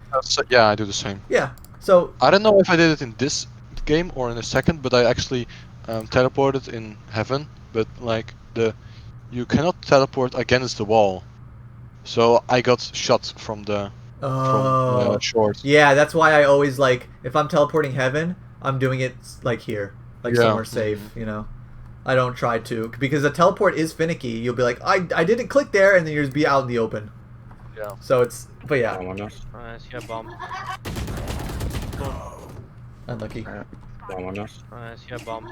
Yeah, I do the same. Yeah. So I don't know if I did it in this game or in the second, but I actually teleported in heaven. But like you cannot teleport against the wall, so I got shot from the short. yeah, that's why I always like if I'm teleporting heaven, I'm doing it like here, like Yeah. somewhere safe. You know, I don't try to because the teleport is finicky. You'll be like, I didn't click there, and then you'll just be out in the open. Yeah. So it's yeah, Vámonos, Nice, yeah, bomb. unlucky. vámonos. Nice, yeah, bomb.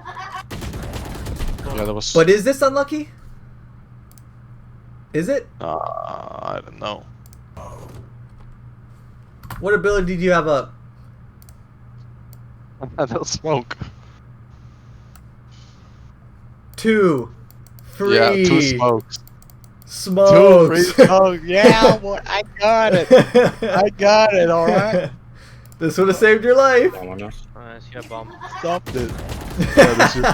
Yeah, that was. But is this unlucky? Is it? I don't know. What ability do you have up? That'll smoke. 2, 3. Yeah, 2 smokes. Smokes. 2 free smokes. Yeah, boy, I got it. I got it. All right. This would have saved your life. Vámonos. Nice, yeah, bomb. Stop it. Yeah, this is-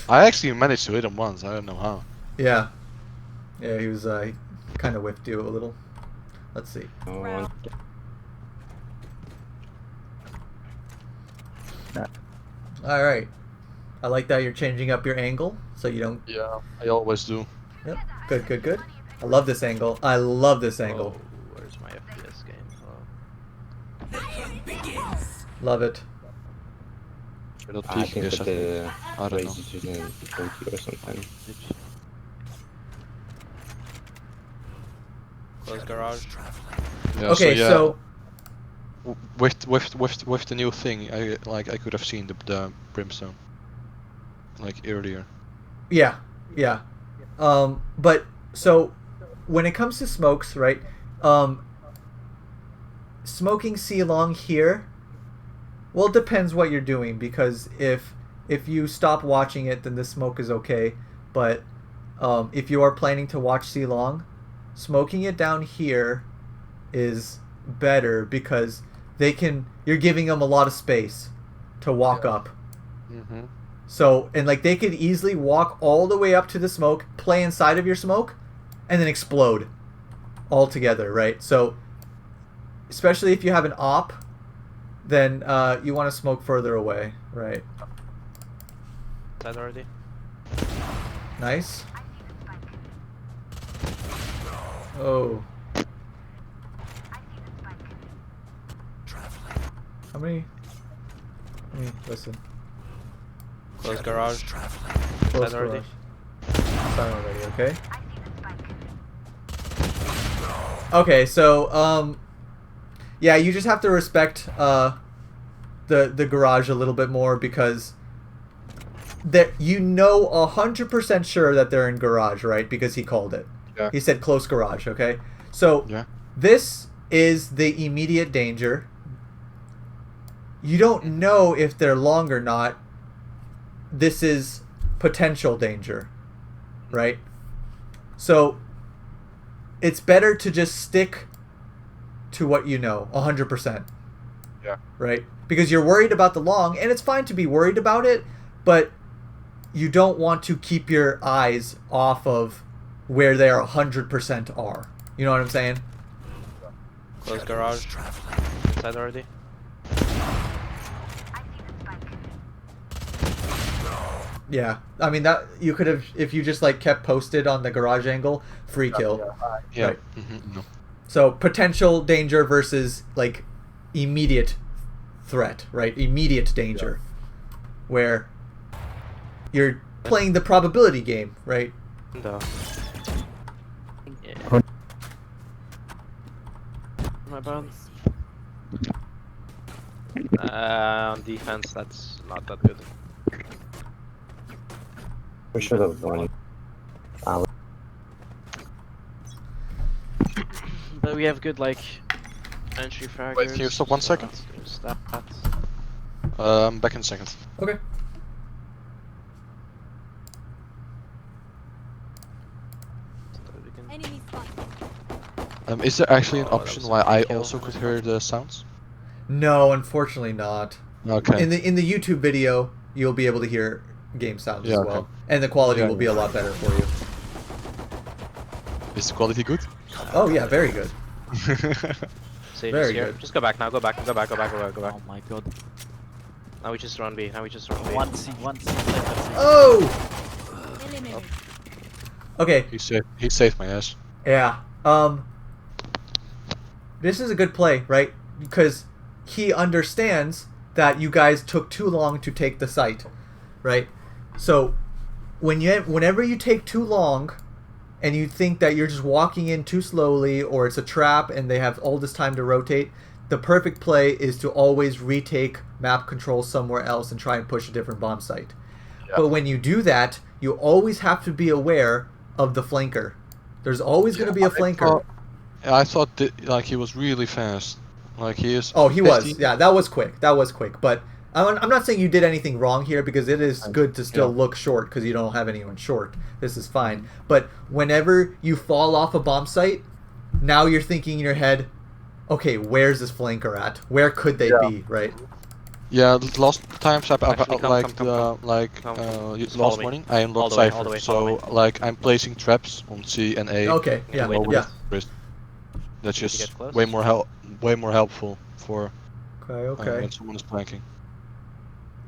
I actually managed to hit him once. I don't know how. Yeah. Yeah, he was kind of whiffed you a little. Let's see. Oh, All right. I like that you're changing up your angle so you don't. Yeah, I always do. Yep. Good, good, good. I love this angle. I love this angle. Oh, where's my FPS game? Oh. Love it. Should I I peek think this? that the I don't know. race is using 40 or something. Close garage. Yeah, Okay, yeah, so with the new thing, I could have seen the brimstone like earlier. yeah, yeah. But so when it comes to smokes, right? Smoking C long here. Well, it depends what you're doing because if if you stop watching it, then the smoke is okay. But if you are planning to watch C long, smoking it down here is better because you're giving them a lot of space to walk up. Mm-hmm. So, and like they could easily walk all the way up to the smoke, play inside of your smoke, and then explode all together, right? So, especially if you have an op, then you want to smoke further away, right? Dead already. Nice. Oh. How many? Listen. Close garage. Close Dead already. garage. Done already, okay? Okay, so, yeah, you just have to respect, the garage a little bit more because you know 100% sure that they're in garage, right? Because he called it. Yeah. He said close garage, okay? So, Yeah. this is the immediate danger. You don't know if they're long or not. This is potential danger, right? So, it's better to just stick to what you know 100%. Yeah. Right? Because you're worried about the long, and it's fine to be worried about it, but you don't want to keep your eyes off of where they are 100% are. You know what I'm saying? Close garage. Dead already. Yeah. I mean, that you could have, if you just like kept posted on the garage angle, free kill. Yeah. Right. Mm-hmm. No. So potential danger versus like immediate threat, right? Immediate danger, where you're playing the probability game, right? No. Yeah. My bad. On defense, that's not that good. We should have won. But we have good like entry fraggers. Wait, can you stop 1 second? Stat. Back in a second. Okay. Enemy spotted. Is there actually an Oh, that option was a why I kill. also could hear the sounds? No, unfortunately not. Okay. In the YouTube video, you'll be able to hear game sounds Yeah, as okay. well, and the quality Yeah, will be a lot better for you. Is the quality good? Oh yeah, very good. Sage Very is here. good. Just go back now. Go back. Go back. Go back. Go back. Go back. Oh my god. Now we just run B. Now we just run B. One C. Oh. Eliminated. Okay. He saved my ass. Yeah. This is a good play, right? Because he understands that you guys took too long to take the site, right? So whenever you take too long and you think that you're just walking in too slowly or it's a trap and they have all this time to rotate, the perfect play is to always retake map control somewhere else and try and push a different bomb site. Yeah. But when you do that, you always have to be aware of the flanker. There's always going to be a flanker. I thought that, like he was really fast. Like he is. Oh, he 15 was. Yeah, that was quick. That was quick. But I'm not saying you did anything wrong here because it is good to still look short because you don't have anyone short. This is fine. But whenever you fall off a bomb site, now you're thinking in your head, okay, where's this flanker at? Where could they be, right? Yeah, the last times Actually, come, like come. Just follow last me. morning I unlocked All the way, all Cypher, the way, follow so me. like I'm placing traps on C and A. Okay, yeah, Wait, yeah. That's Did you just get close? way more helpful for Okay. when someone is planking.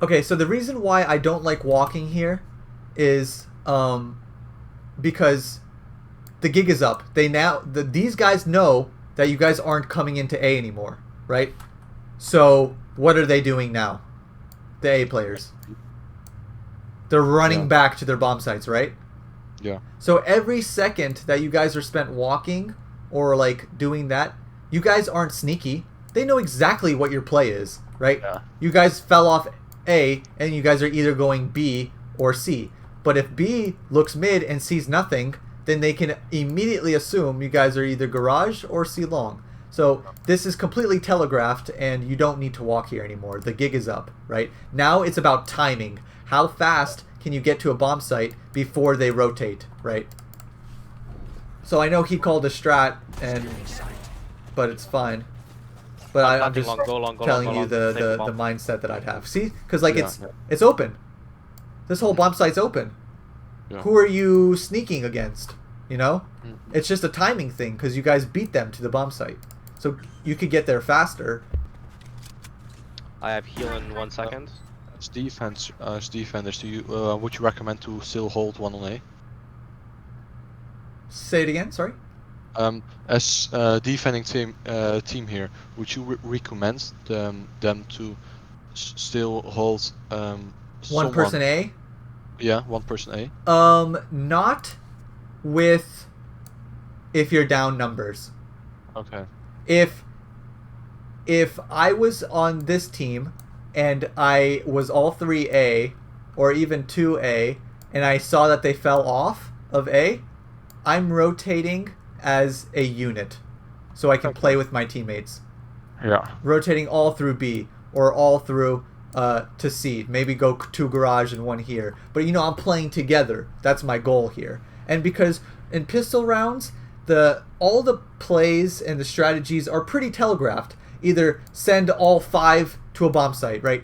Okay, so the reason why I don't like walking here is because the gig is up. These guys know that you guys aren't coming into A anymore, right? So what are they doing now? The A players. They're running Yeah. back to their bomb sites, right? Yeah. So every second that you guys are spent walking or like doing that, you guys aren't sneaky. They know exactly what your play is, right? Yeah. You guys fell off A and you guys are either going B or C. But if B looks mid and sees nothing, then they can immediately assume you guys are either garage or C long. So this is completely telegraphed and you don't need to walk here anymore. The gig is up, right? Now it's about timing. how fast can you get to a bomb site before they rotate, right? So I know he called a strat, but it's fine. But I'm Planting just long, go long, go telling long, go you long. Take the bomb. mindset that I'd have. See, because like Yeah, it's open. This whole bomb site's open. Yeah. Who are you sneaking against? You know, Mm. it's just a timing thing because you guys beat them to the bomb site, so you could get there faster. I have heal in 1 second. As defenders, do you would you recommend to still hold one on A? Say it again. Sorry. As defending team here, would you recommend them to still hold One someone? person A. Yeah, one person A. Not with if you're down numbers. Okay. If I was on this team and I was all 3A or even 2A and I saw that they fell off of A, I'm rotating as a unit so I can play with my teammates. Yeah. Rotating all through B or all through to C. Maybe go 2 garage and 1 here. But you know, I'm playing together. That's my goal here. And because in pistol rounds, all the plays and the strategies are pretty telegraphed. Either send all 5 to a bomb site, right?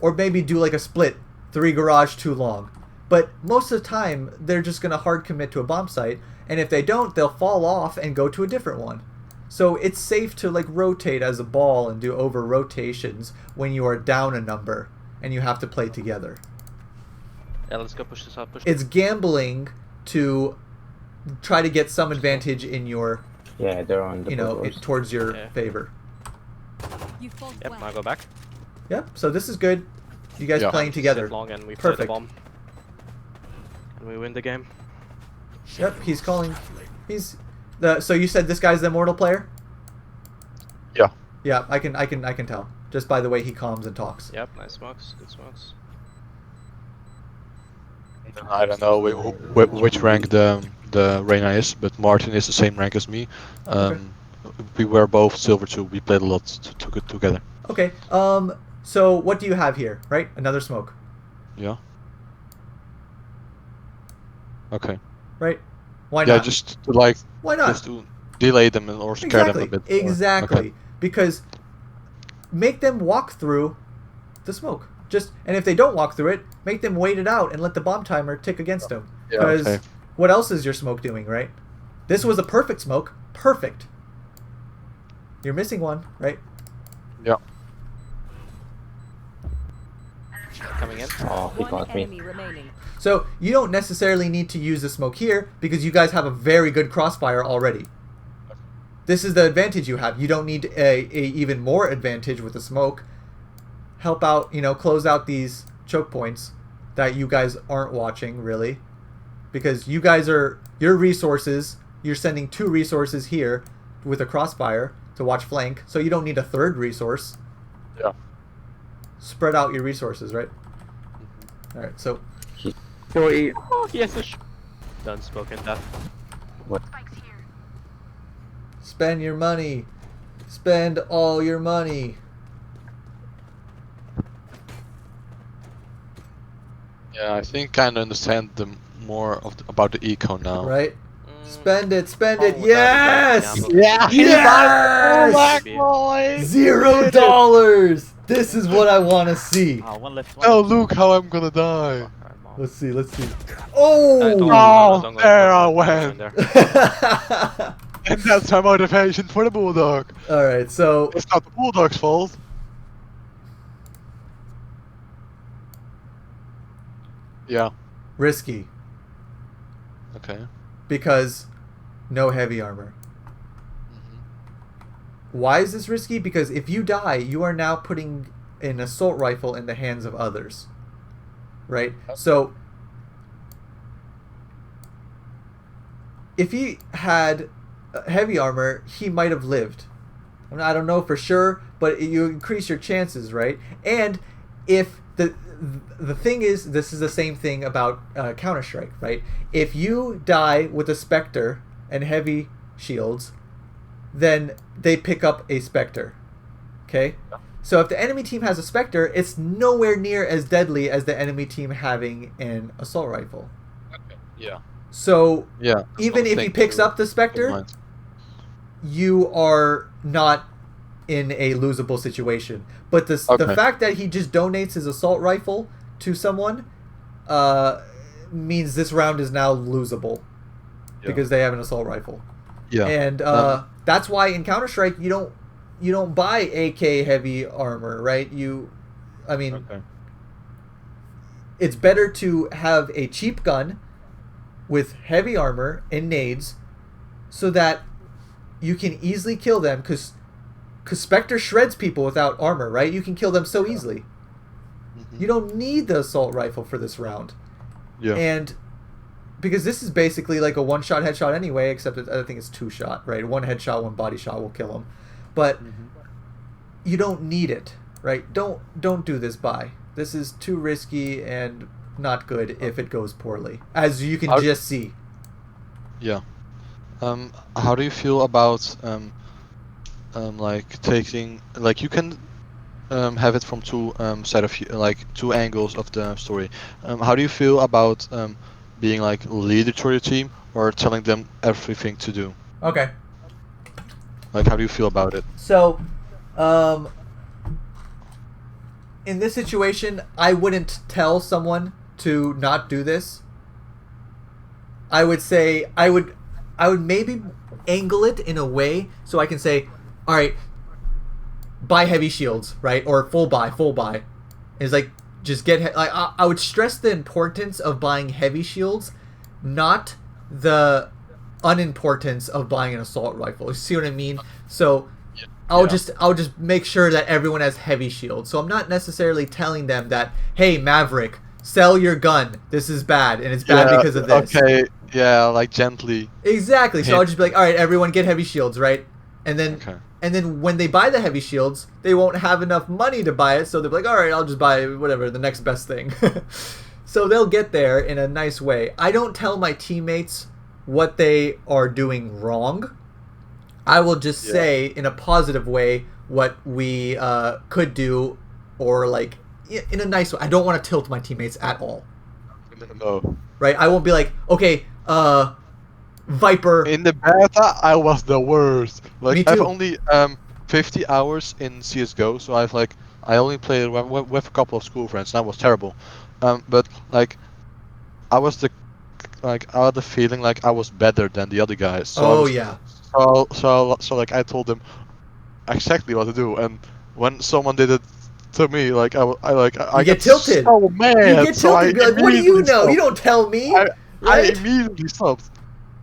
Or maybe do like a split, 3 garage, 2 long. But most of the time, they're just going to hard commit to a bomb site. And if they don't, they'll fall off and go to a different one. So it's safe to like rotate as a ball and do over rotations when you are down a number and you have to play together. Yeah, let's go push this up. Push. It's gambling to try to get some advantage in your, Yeah, they're on the doors. towards your Yeah. favor. You fought Yep, well. now go back. Yep. So this is good. You guys Yeah. playing together. Sit long and we play the Perfect. bomb. And we win the game. Yep. He's calling. So you said this guy's the immortal player? Yeah. Yeah. I can tell just by the way he calms and talks. Yep, nice smokes. Good smokes. I don't know which rank the Reyna is, but Martin is the same rank as me. We were both silver 2. We played a lot together. Okay. So what do you have here? Right. Another smoke. Yeah. Okay. Right. Why Yeah, not? just to like Why not? just to delay them or scare them a bit. more. Exactly. Okay. Because make them walk through the smoke. And if they don't walk through it, make them wait it out and let the bomb timer tick against them. Yeah, Because okay. what else is your smoke doing, right? This was a perfect smoke. Perfect. You're missing one, right? Yeah. Coming in. Oh, he One got me. enemy remaining. So you don't necessarily need to use the smoke here because you guys have a very good crossfire already. This is the advantage you have. You don't need a even more advantage with the smoke. Help out, close out these choke points that you guys aren't watching really, because you guys are your resources. You're sending 2 resources here with a crossfire to watch flank, so you don't need a 3rd resource. Yeah. Spread out your resources, right? All right, so Oh, yes, done spoken death. spend your money. Spend all your money. Yeah, I think kind of understand more about the eco now. Right? Spend it, spend Oh, it. without Yes! a gamble. Yes! Maybe. $0. This is what I want to see. One left. Oh, look how I'm gonna die. Let's see. Don't Oh! go, don't go, there I don't go, don't went. go in there. And that's my motivation for the bulldog. All right, so It's not the bulldog's fault. Yeah. risky Okay. because no heavy armor. Why is this risky? Because if you die, you are now putting an assault rifle in the hands of others. Right? So if he had heavy armor, he might have lived. I don't know for sure, but you increase your chances, right? And if the thing is, this is the same thing about Counter-Strike, right? If you die with a Spectre and heavy shields, then they pick up a Spectre, okay? So if the enemy team has a Spectre, it's nowhere near as deadly as the enemy team having an assault rifle. Yeah. So Yeah. even if he picks up the Spectre, you are not in a losable situation. But the fact that he just donates his assault rifle to someone means this round is now losable because they have an assault rifle. Yeah. And that's why in Counter-Strike you don't buy AK heavy armor, right? It's better to have a cheap gun with heavy armor and nades so that you can easily kill them because Spectre shreds people without armor, right? You can kill them so easily. You don't need the assault rifle for this round. Yeah. And because this is basically like a one-shot headshot anyway, except I think it's two-shot, right? One headshot, one body shot will kill him. But you don't need it, right? Don't do this buy. This is too risky and not good if it goes poorly, as you can just see. Yeah. How do you feel about like taking, like, you can have it from two two angles of the story. How do you feel about being like leader to your team or telling them everything to do? Okay. Like, how do you feel about it? So, in this situation, I wouldn't tell someone to not do this. I would say I would maybe angle it in a way so I can say, all right, buy heavy shields, right? Or full buy. It's like, just get I would stress the importance of buying heavy shields, not the unimportance of buying an assault rifle. You see what I mean? So I'll just make sure that everyone has heavy shields. So I'm not necessarily telling them that, hey, Maverick, sell your gun. This is bad, and it's bad because of this. Okay, yeah, like gently. Exactly. So I'll just be like, all right, everyone get heavy shields, right? And then when they buy the heavy shields, they won't have enough money to buy it, so they'll be like, all right, I'll just buy whatever, the next best thing. So they'll get there in a nice way. I don't tell my teammates what they are doing wrong. I will just say in a positive way what we could do, or like in a nice way. I don't want to tilt my teammates at all. No. Right? I won't be like, okay, Viper. In the beta, I was the worst. Like, Me too. I've only 50 hours in CS:GO, so I only played with a couple of school friends. And that was terrible. But like, I had the feeling like I was better than the other guys. So So like, I told them exactly what to do, and when someone did it to me, like I get tilted. So mad. You get tilted. So Be like, what do you know? You don't tell me. I Right? immediately stopped.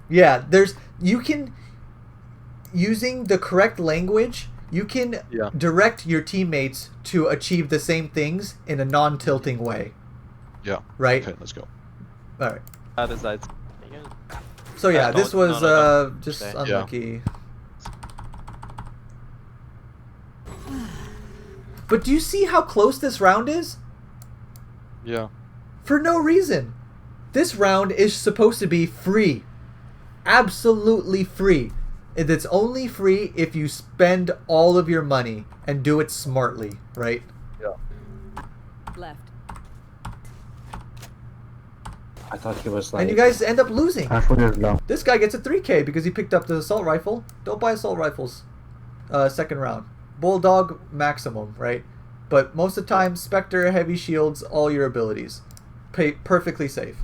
Yeah, you can, using the correct language, you can direct your teammates to achieve the same things in a non-tilting way. Yeah. Right? Okay, let's go. All right. That is that. So yeah, this was just unlucky. But do you see how close this round is? Yeah. For no reason. This round is supposed to be free. Absolutely free. It's only free if you spend all of your money and do it smartly, right? Yeah. Left. I thought he was like... And you guys end up losing. Long. This guy gets a 3K because he picked up the assault rifle. Don't buy assault rifles. Second round. Bulldog maximum, right? But most of the time, Spectre, heavy shields, all your abilities. Perfectly safe.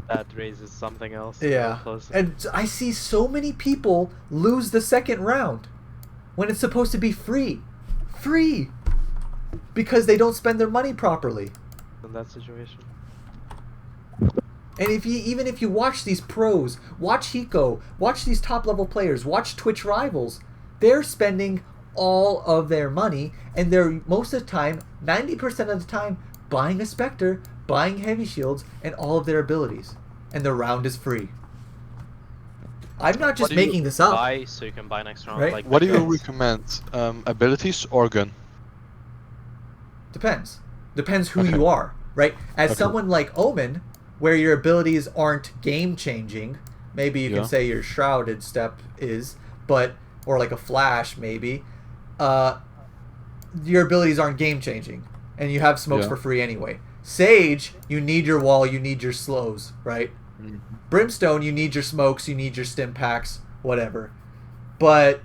That raises something else. Yeah. And I see so many people lose the second round when it's supposed to be free. Free! Because they don't spend their money properly. In that situation. And even if you watch these pros, watch Hiko, watch these top level players, watch Twitch rivals, they're spending all of their money, and they're most of the time, 90% of the time, buying a Spectre, buying heavy shields, and all of their abilities. And the round is free. I'm not just making this up. Buy so you can buy next round. Right? Like, What do you recommend? Abilities or gun? Depends. Depends who you are, right? As someone like Omen, where your abilities aren't game-changing, maybe you can say your Shrouded step is, but or like a flash maybe, your abilities aren't game changing, and you have smokes for free anyway. Sage, you need your wall, you need your slows, right? Brimstone, you need your smokes, you need your stim packs, whatever. But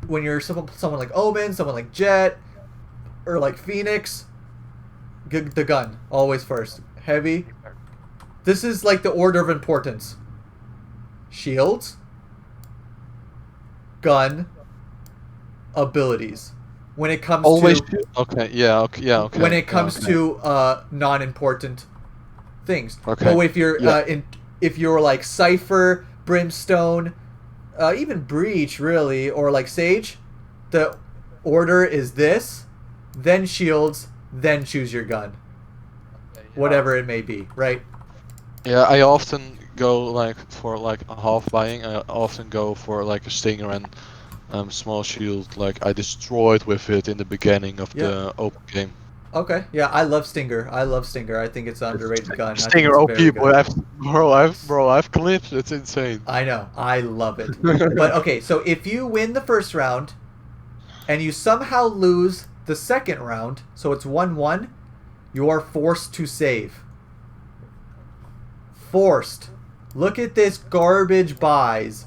when you're someone like Omen, someone like Jet, or like Phoenix, the gun always first. Heavy. This is like the order of importance. Shields, gun, abilities. When it comes to okay, yeah, okay. when it comes okay. to non-important things. Okay. But if you're if you're like Cypher, Brimstone, even Breach really, or like Sage, the order is this, then shields, then choose your gun. Whatever it may be, right? Yeah, I often go like for like a half buying. I often go for like a stinger and small shield. Like I destroyed with it in the beginning of the open game. Okay, yeah, I love Stinger. I think it's an underrated gun. Stinger OP, bro. I've clips. It's insane. I know, I love it. But okay, so if you win the first round, and you somehow lose the second round, so it's 1-1, you are forced to save. Forced. Look at this garbage buys.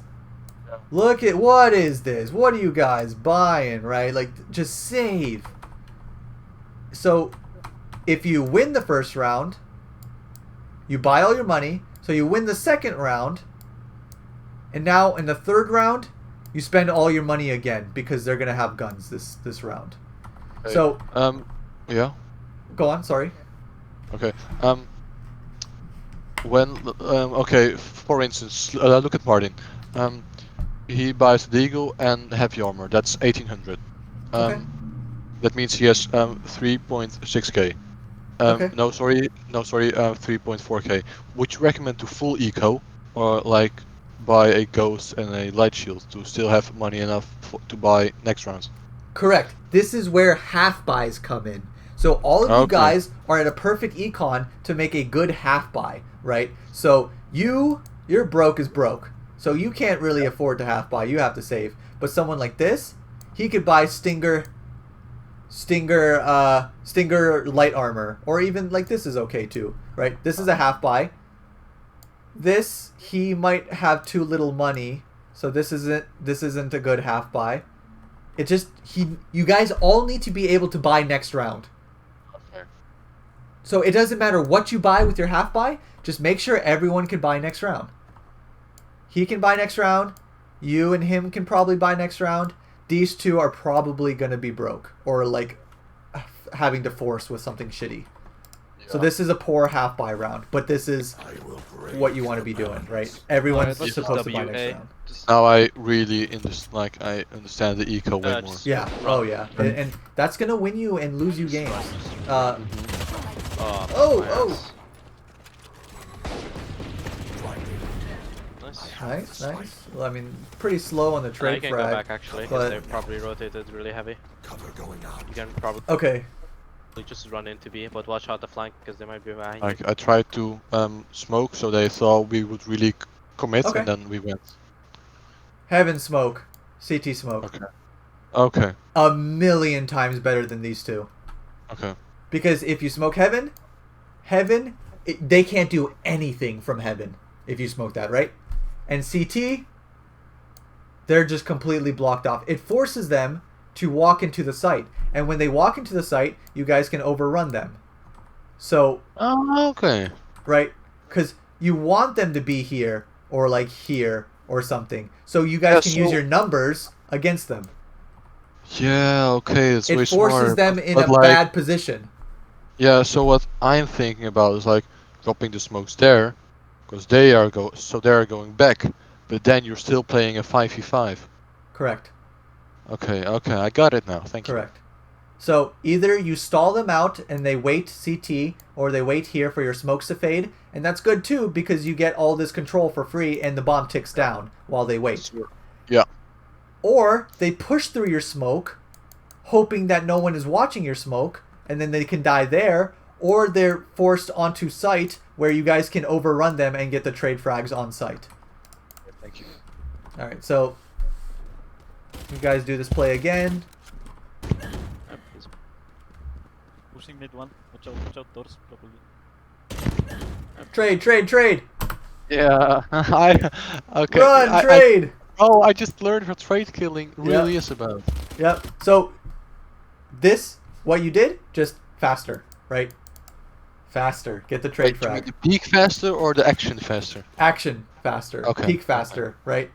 Look at, what is this? What are you guys buying, right? Like, just save. So, if you win the first round, you buy all your money, so you win the second round, and now in the third round, you spend all your money again, because they're going to have guns this round. Okay. So, yeah. Go on, sorry. Okay. Okay, for instance, look at Martin. He buys the Deagle and heavy armor. That's 1800. Okay. That means he has 3.6k. Okay. No, sorry, 3.4k. Would you recommend to full eco, or like buy a ghost and a light shield to still have money enough to buy next round? Correct. This is where half buys come in. So all of you guys are at a perfect econ to make a good half buy, right? So you're broke as broke. So you can't really afford to half buy. You have to save. But someone like this, he could buy Stinger light armor, or even like this is okay too, right? This is a half buy. This, he might have too little money, so this isn't a good half buy. It just, you guys all need to be able to buy next round. So it doesn't matter what you buy with your half buy, just make sure everyone can buy next round. He can buy next round, you and him can probably buy next round. These two are probably going to be broke, or like having to force with something shitty. Yeah. So this is a poor half buy round, but this is what you want to be doing, right? Everyone's supposed to buy next round. Now I really understand the eco way more. Yeah. Oh yeah. And that's gonna win you and lose you games. Nice. Well, I mean, pretty slow on the trade frag. I can go back actually, because they've probably rotated really heavy. Cover going out. You can probably just run into B, but watch out the flank, because they might be behind you. I tried to smoke, so they thought we would really commit, and then we went. Heaven smoke. CT smoke. Okay. A million times better than these two. Okay. Because if you smoke Heaven, they can't do anything from Heaven if you smoke that, right? And CT, they're just completely blocked off. It forces them to walk into the site. And when they walk into the site, you guys can overrun them. So... Oh, okay. Right? Because you want them to be here, or like here, or something. So you guys can use your numbers against them. Yeah, okay. It's it way forces smart. them in a bad position. Yeah, so what I'm thinking about is like dropping the smokes there, because they are going back, but then you're still playing a 5v5. Correct. Okay, I got it now. Thank you. Correct. So either you stall them out and they wait CT, or they wait here for your smokes to fade, and that's good too because you get all this control for free and the bomb ticks down while they wait. Yeah. Or they push through your smoke, hoping that no one is watching your smoke, and then they can die there, or they're forced onto site where you guys can overrun them and get the trade frags on site. Thank you. Alright, so You guys do this play again. Pushing mid one. Watch out, doors probably. Trade. Yeah. Okay. Run, trade. Oh, I just learned what trade killing really is about. Yep. So this, what you did, just faster, right? Faster. Get the trade Wait, you mean frag. the peak faster or the action faster? Action faster. Okay. Peak faster, right?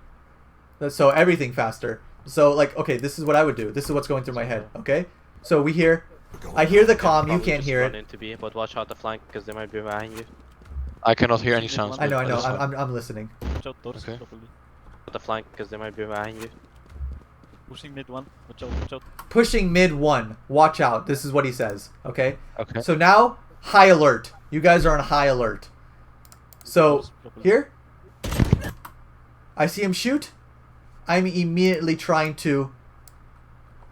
So everything faster. So like, okay, this is what I would do. This is what's going through my head. Okay. So we hear. I hear the comm. You can't hear Run it. into B, but watch out the flank because they might be behind you. I cannot hear any sounds. I know. but that's fine. I'm listening. Watch out, doors Okay. probably. The flank because they might be behind you. Pushing mid one. Watch out. Pushing mid 1. Watch out. This is what he says. Okay. Okay. So now high alert. You guys are on high alert. So Doors probably. here, I see him shoot. I'm immediately trying to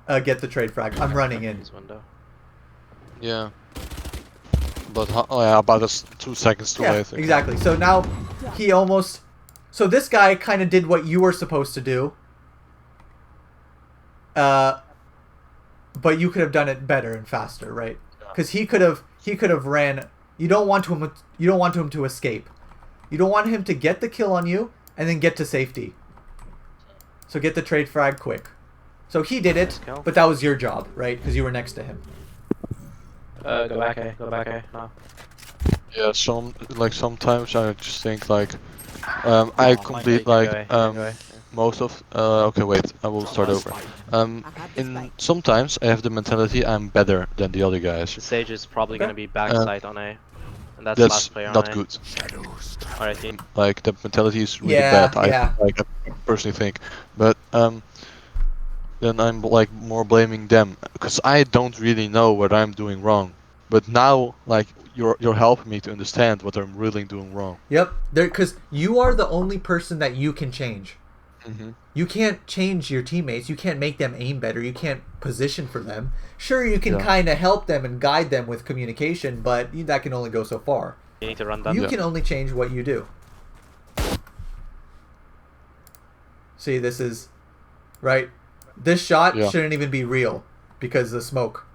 get the trade frag. I'm running in. His window. Yeah. But oh yeah, about 2 seconds too Yeah, late. Okay. exactly. So now he almost. So this guy kind of did what you were supposed to do. But you could have done it better and faster, right? Because he could have ran. You don't want him to escape. You don't want him to get the kill on you and then get to safety. So get the trade frag quick. So he did it, but that was your job, right? Because you were next to him. Go back A. Go back A. No. Yeah. Sometimes I just think like, I complete most of. Okay, wait. I will start over. Sometimes I have the mentality I'm better than the other guys. The Sage is probably gonna be backside on A, and that's That's last player on not A. good. Alright, team. Like the mentality is really Yeah, bad. yeah. I personally think, but then I'm like more blaming them because I don't really know what I'm doing wrong. But now, like you're helping me to understand what I'm really doing wrong. Yep. Because you are the only person that you can change. Mm-hmm. You can't change your teammates. You can't make them aim better. You can't position for them. Sure, you can kind of help them and guide them with communication, but that can only go so far. You need to run down. You can only change what you do. See, this is right. This shot shouldn't even be real because the smoke.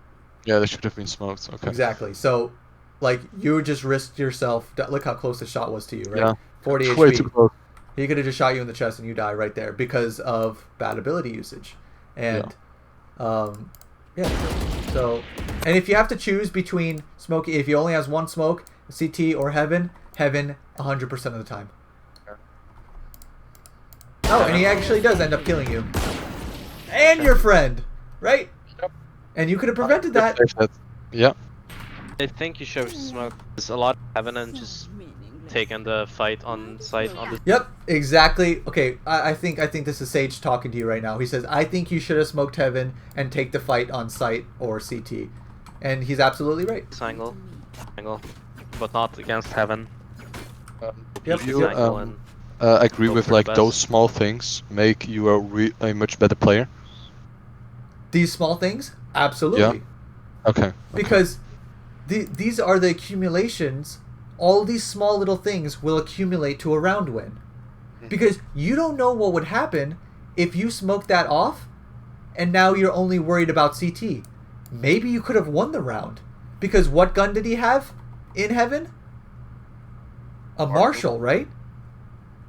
Yeah, they should have been smoked. Okay. Exactly. So, like, you just risked yourself. Look how close the shot was to you, right? Yeah. 40 Way HP. too close. He could have just shot you in the chest and you die right there because of bad ability usage. And, So, and if you have to choose between smoke, if he only has one smoke, CT or Heaven, 100% of the time. Oh, and he actually does end up killing you. And your friend, right? Yep. And you could have prevented that. Yeah. I think you should smoke. There's a lot of Heaven and just taking the fight on site on the. Yep, exactly. Okay, I think this is Sage talking to you right now. He says, I think you should have smoked Heaven and take the fight on site or CT. And he's absolutely right. Angle, but not against Heaven. Yep. You agree with like those small things make you a much better player? These small things? Absolutely. Yeah. Okay. Because these are the accumulations. All these small little things will accumulate to a round win. Because you don't know what would happen if you smoked that off and now you're only worried about CT. Maybe you could have won the round. Because what gun did he have in Heaven? A Marshall, right?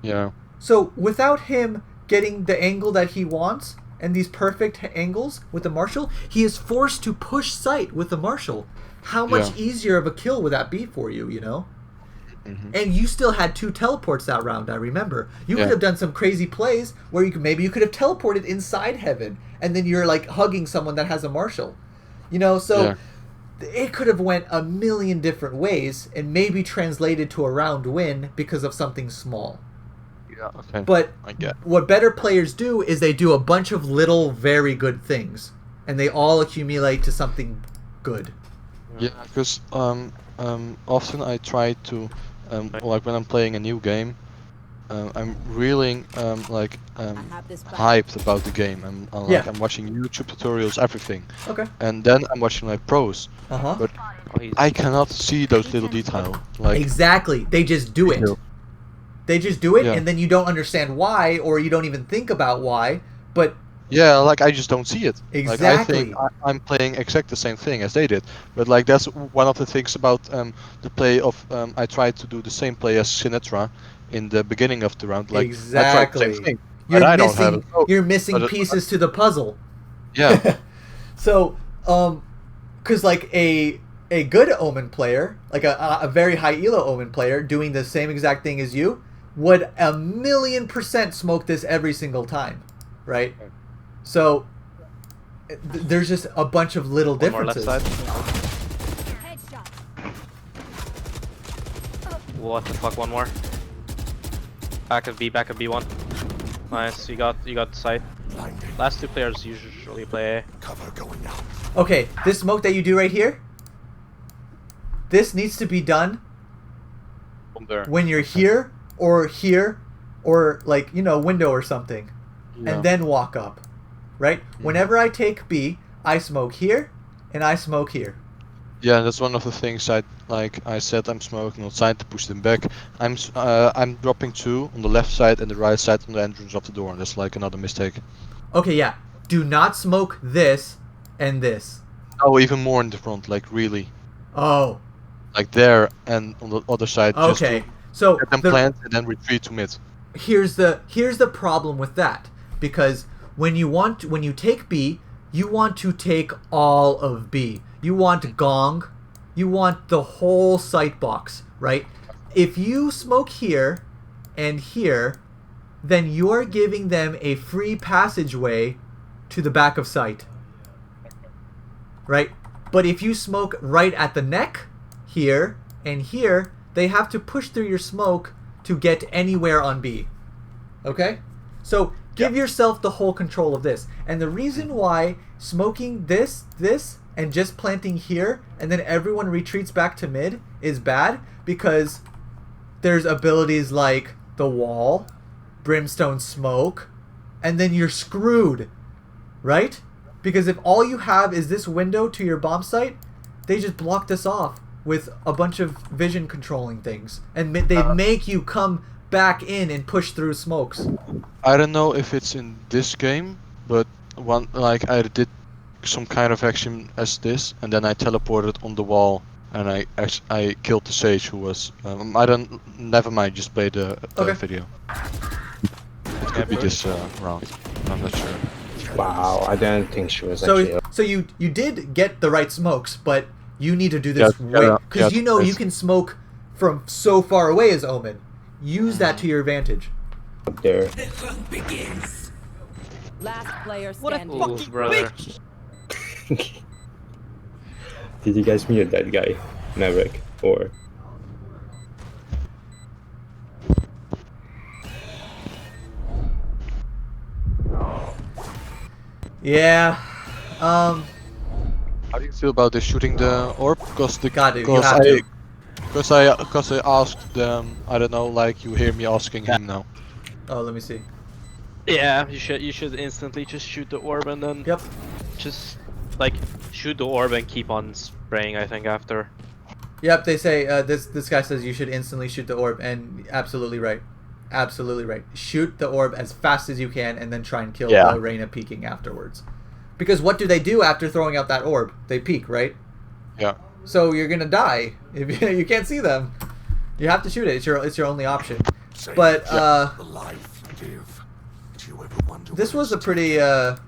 Yeah. So without him getting the angle that he wants and these perfect angles with the Marshall, he is forced to push sight with the Marshall. How much easier of a kill would that be for you, you know? And you still had 2 teleports that round, I remember. You could have done some crazy plays where maybe you could have teleported inside Heaven and then you're like hugging someone that has a Marshall. You know, so it could have went a million different ways and maybe translated to a round win because of something small. Yeah, okay. But I get. what better players do is they do a bunch of little very good things and they all accumulate to something good. Yeah, because often I try to like when I'm playing a new game, I'm really hyped about the game. I'm watching YouTube tutorials, everything. Okay. And then I'm watching like pros. But I cannot see those little details. Like exactly, they just do it. They just do it, Yeah. and then you don't understand why, or you don't even think about why. But Yeah, like I just don't see it. Like I think Exactly. I'm playing exact the same thing as they did. But like that's one of the things about the play of I tried to do the same play as Sinatra in the beginning of the round. Like I tried the same Exactly. thing, but I don't have it. So, You're missing but, pieces to the puzzle. yeah, So, because like a good Omen player, like a very high elo Omen player, doing the same exact thing as you, would 1,000,000% smoke this every single time, right? So there's just a bunch of little One more left differences. side. What the fuck? One more. Back of B. Back of B1. Nice. You got the site. Last two players usually play A. Okay, this smoke that you do right here, this needs to be done from there. when you're here, or like, you know, window or something, Yeah. and then walk up, right? Whenever I take B, I smoke here, and I smoke here. Yeah, that's one of the things I said I'm smoking on side to push them back. I'm dropping 2 on the left side and the right side on the entrance of the door, and that's like another mistake. Okay, yeah. Do not smoke this and this. Oh, even more in the front, like really. Oh, Like there and on the other side, just okay. to So get them the, plant and then retreat to mid. here's the problem with that, because when you take B, you want to take all of B. You want gong, you want the whole sight box, right? If you smoke here and here, then you are giving them a free passageway to the back of sight, right? But if you smoke right at the neck, here and here, they have to push through your smoke to get anywhere on B. Okay? So give yourself the whole control of this. And the reason why smoking this, and just planting here, and then everyone retreats back to mid is bad, because there's abilities like the wall, brimstone smoke, and then you're screwed, right? Because if all you have is this window to your bomb site, they just block this off with a bunch of vision controlling things, and they make you come back in and push through smokes. I don't know if it's in this game, but I did some kind of action as this, and then I teleported on the wall, and I killed the sage who was. Never mind. Just play the Okay. video. It could be this round. I'm not sure. Wow, I didn't think she was actually. So you did get the right smokes, but you need to do this Yeah, because yeah, you know you yes. can smoke from so far away as Omen. Use that to your advantage. Up there. Last player What a standing. fucking brother. bitch! Did you guys mute that guy, Maverick, or? Yeah. How do you feel about this shooting the orb? Because the Gotta, you have to. Because I asked them. I don't know. Like you hear me asking him now. Oh, let me see. Yeah, you should instantly just shoot the orb and then Yep. just like shoot the orb and keep on spraying. I think after. Yep. They say this guy says you should instantly shoot the orb, and absolutely right. Absolutely right. Shoot the orb as fast as you can, and then try and kill the Reyna peeking afterwards. Because what do they do after throwing out that orb? They peek, right? Yeah. So you're gonna die if you can't see them. You have to shoot it. It's your only option. But this was a pretty The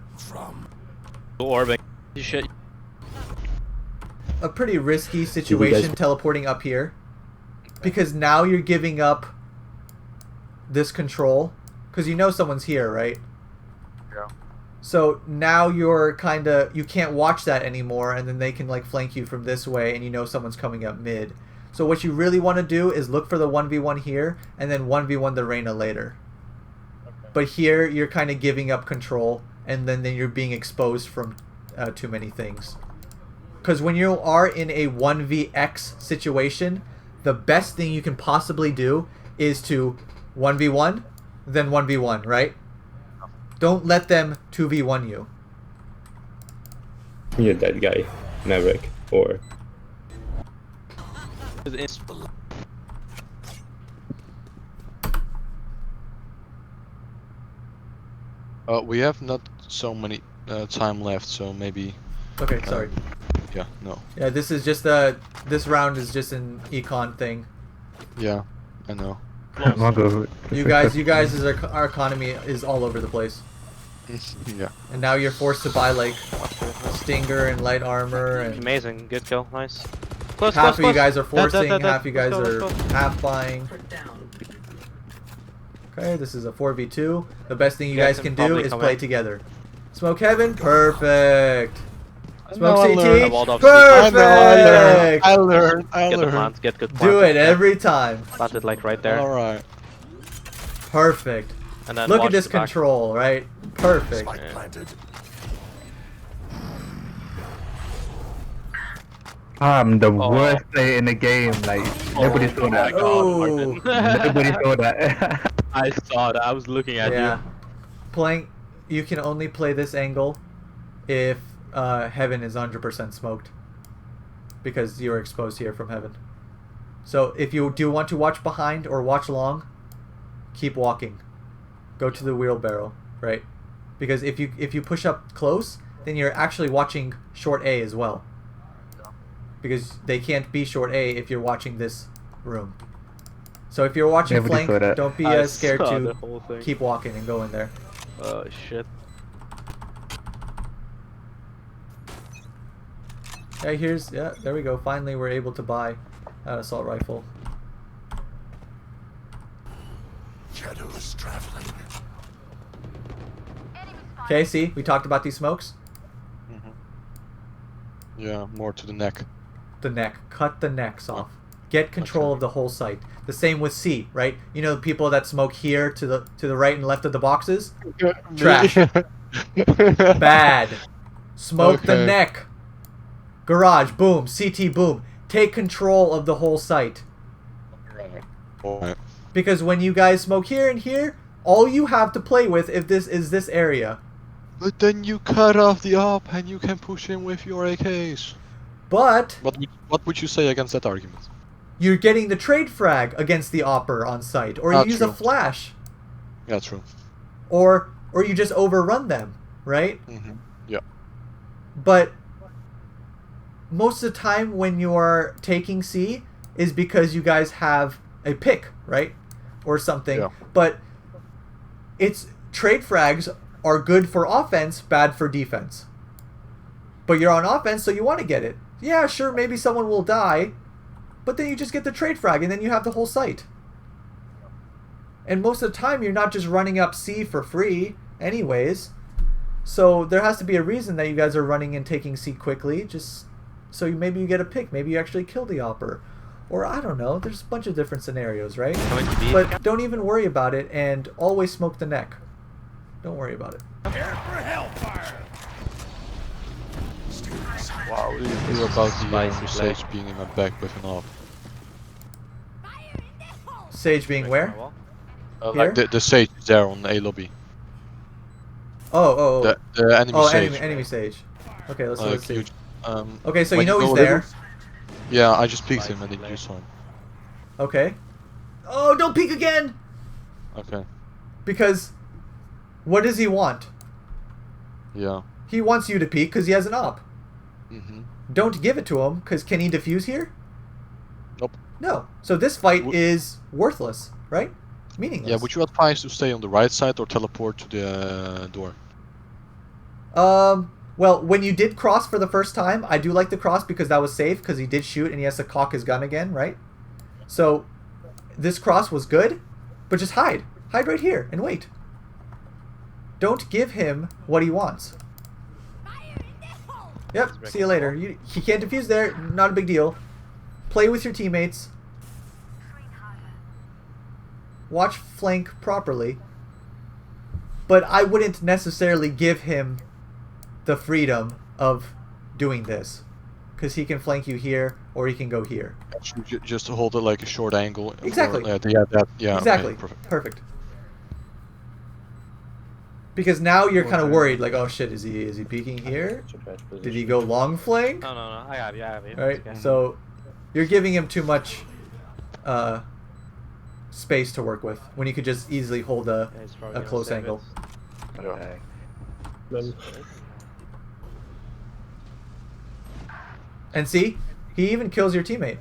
orb and you should. a pretty risky situation teleporting up here, because now you're giving up this control, because you know someone's here, right? Yeah. So now you're you can't watch that anymore, and then they can like flank you from this way, and you know someone's coming up mid. So what you really want to do is look for the 1v1 here, and then 1v1 the Reyna later. But here you're kind of giving up control, and then you're being exposed from too many things. Because when you are in a 1vx situation, the best thing you can possibly do is to 1v1, then 1v1, right? Don't let them 2v1 you. Mute that guy, Maverick, or? We have not so many time left, so maybe. Okay, sorry. Yeah, no. Yeah, this is just this round is just an econ thing. Yeah, I know. I'll go. You guys, is our economy is all over the place, Yeah. and now you're forced to buy like stinger and light armor, and Amazing, good kill, nice. Close, half close, of you close. guys are forcing, Dead. half you guys Let's are go, let's go. half buying. Okay, this is a 4v2. The best thing you Yeah, guys can can do probably is come play in. together. Smoke heaven, perfect. Smoke I CT, learned. I walled off perfect. I learned. Get the plant, get good plant. Do it yeah. every time. Plant it like right there. Alright. Perfect. And then Look at watch this the back. control, right? Perfect. I'm the Oh. worst player in the game. Like nobody saw that. Oh. Nobody saw that. I saw that. I was looking at Yeah. you. Playing, you can only play this angle if heaven is 100% smoked, because you're exposed here from heaven. So if you do want to watch behind or watch long, keep walking. Go to the wheelbarrow, right? Because if you push up close, then you're actually watching short A as well. Because they can't be short A if you're watching this room. So if you're watching Nobody flank, saw that. don't be I scared saw to the whole thing. keep walking and go in there. Oh shit. Yeah, there we go. Finally, we're able to buy an assault rifle. Shadows traveling. Okay, see, we talked about these smokes. Yeah, more to the neck. The neck, cut the necks off. Get control of the whole site. The same with C, right? You know, the people that smoke here to the right and left of the boxes. Trash. Bad. Smoke the Okay. neck. Garage, boom. CT, boom. Take control of the whole site. Alright. Because when you guys smoke here and here, all you have to play with if this is this area. But then you cut off the op and you can push in with your AKs. But What would you say against that argument? you're getting the trade frag against the opper on site, or you use a True. flash, Yeah, true. or you just overrun them, right? Yeah. But most of the time when you're taking C is because you guys have a pick, right? Or something. Yeah. But it's trade frags are good for offense, bad for defense. But you're on offense, so you want to get it. Yeah, sure, maybe someone will die, but then you just get the trade frag and then you have the whole site. And most of the time you're not just running up C for free anyways. So there has to be a reason that you guys are running and taking C quickly, just so maybe you get a pick, maybe you actually kill the opper. Or I don't know, there's a bunch of different scenarios, right? But don't even worry about it and always smoke the neck. Don't worry about it. Wow, you were about the Sage being in my back with an op. Sage being where? Like the Sage is there on A lobby. Oh. The enemy Sage. enemy Sage. Okay, let's see. Okay, so you know he's there. Yeah, I just peeked him and then you saw him. Okay. Oh, don't peek again! Okay. Because what does he want? Yeah. He wants you to peek because he has an op. Mm-hmm. Don't give it to him because can he defuse here? Nope. No. So this fight is worthless, right? Meaningless. Yeah, would you advise to stay on the right side or teleport to the door? Well, when you did cross for the first time, I do like the cross because that was safe because he did shoot and he has to cock his gun again, right? So this cross was good, but just hide. Hide right here and wait. Don't give him what he wants. Yep, see you later. He can't defuse there, not a big deal. Play with your teammates. Watch flank properly. But I wouldn't necessarily give him the freedom of doing this. Because he can flank you here, or he can go here. Just hold it like a short angle. Exactly. Yeah, exactly. Okay, perfect. Because now you're kind of worried, like, oh shit, is he peeking here? Did he go long flank? No, I have you. Right, Okay. so you're giving him too much space to work with when you could just easily hold a close angle. Then And see, he even kills your teammate.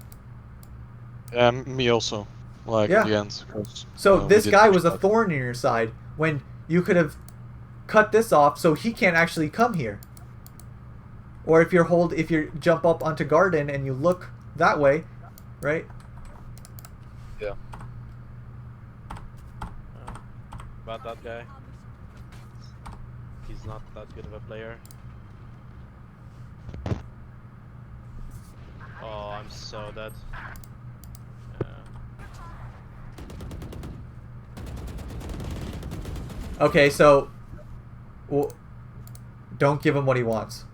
Me also. Like Yeah. in the end. 'Cause, So we this didn't guy push was a back. thorn in your side when you could have cut this off so he can't actually come here. Or if you jump up onto garden and you look that way, right? Yeah. About that guy. He's not that good of a player. Oh, I'm so dead. Okay, so don't give him what he wants.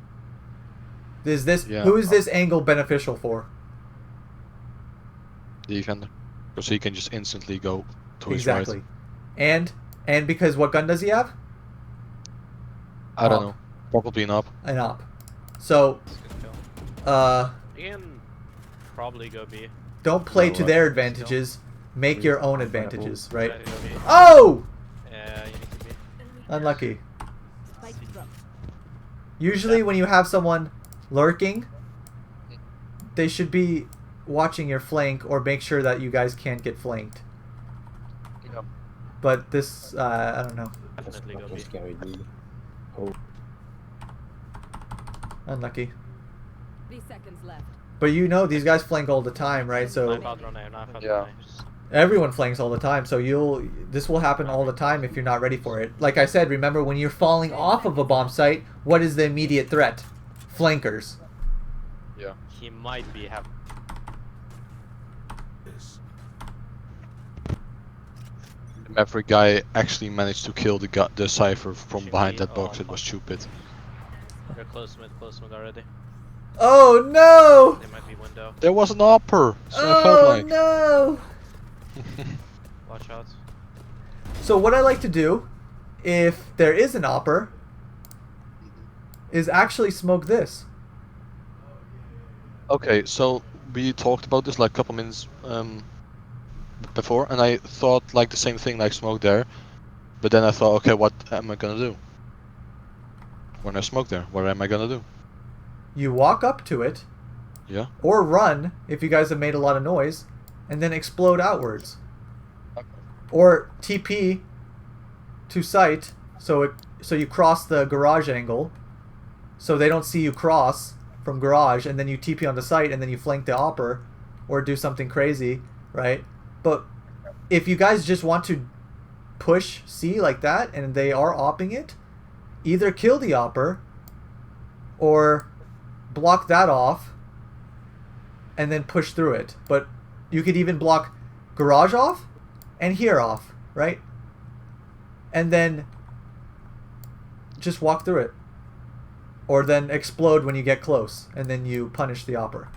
Yeah. Who is this angle beneficial for? The defender. Because he can just instantly go to his Exactly. right. And because what gun does he have? I don't Op. know. Probably not. An op. So That's a good kill. you You can probably go B. don't play No, to their advantages. Make your own advantages, right? Yeah, go B. Oh! Yeah, you need to be. Unlucky. Spike drop. Usually when you have someone lurking, they should be watching your flank or make sure that you guys can't get flanked. Yeah. But this, I don't know. that's Definitely go fucking B. scary, dude. Oh, Unlucky. 3 seconds left. But you know these guys flank all the time, right? So Knife out run A, knife out Yeah. run A. Just everyone flanks all the time. So this will happen all the time if you're not ready for it. Like I said, remember when you're falling off of a bomb site, what is the immediate threat? Flankers. Yeah. he might be have. The Maverick guy actually managed to kill the Cypher from behind that box. It was stupid. They're close mid already. Oh no! They might be window. There was an upper, so I felt Oh like. no! Watch out. So what I like to do, if there is an opper, is actually smoke this. Okay, so we talked about this like a couple minutes before, and I thought like the same thing, like smoke there. But then I thought, okay, what am I gonna do? When I smoke there, what am I gonna do? You walk up to it, Yeah. or run if you guys have made a lot of noise, and then explode outwards. Or TP to site, so you cross the garage angle, so they don't see you cross from garage, and then you TP on the site, and then you flank the opper, or do something crazy, right? But if you guys just want to push C like that, and they are opping it, either kill the opper, or block that off, and then push through it. But you could even block garage off, and here off, right? And then just walk through it. Or then explode when you get close, and then you punish the opper.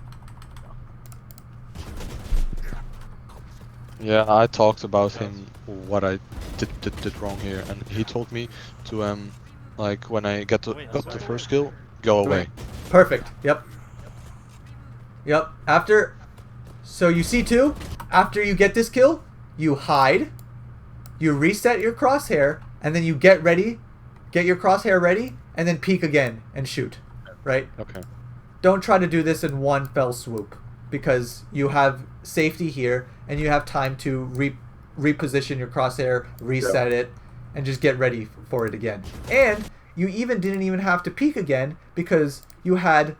Yeah, I talked about him what I did wrong here, and he told me to like when I got the first kill, go away. Perfect. Yep. Yep. So you see two. After you get this kill, you hide. You reset your crosshair, and then you get ready. Get your crosshair ready, and then peek again and shoot. Right? Okay. Don't try to do this in one fell swoop, because you have safety here, and you have time to reposition your crosshair, reset it, and just get ready for it again. And you didn't even have to peek again, because you had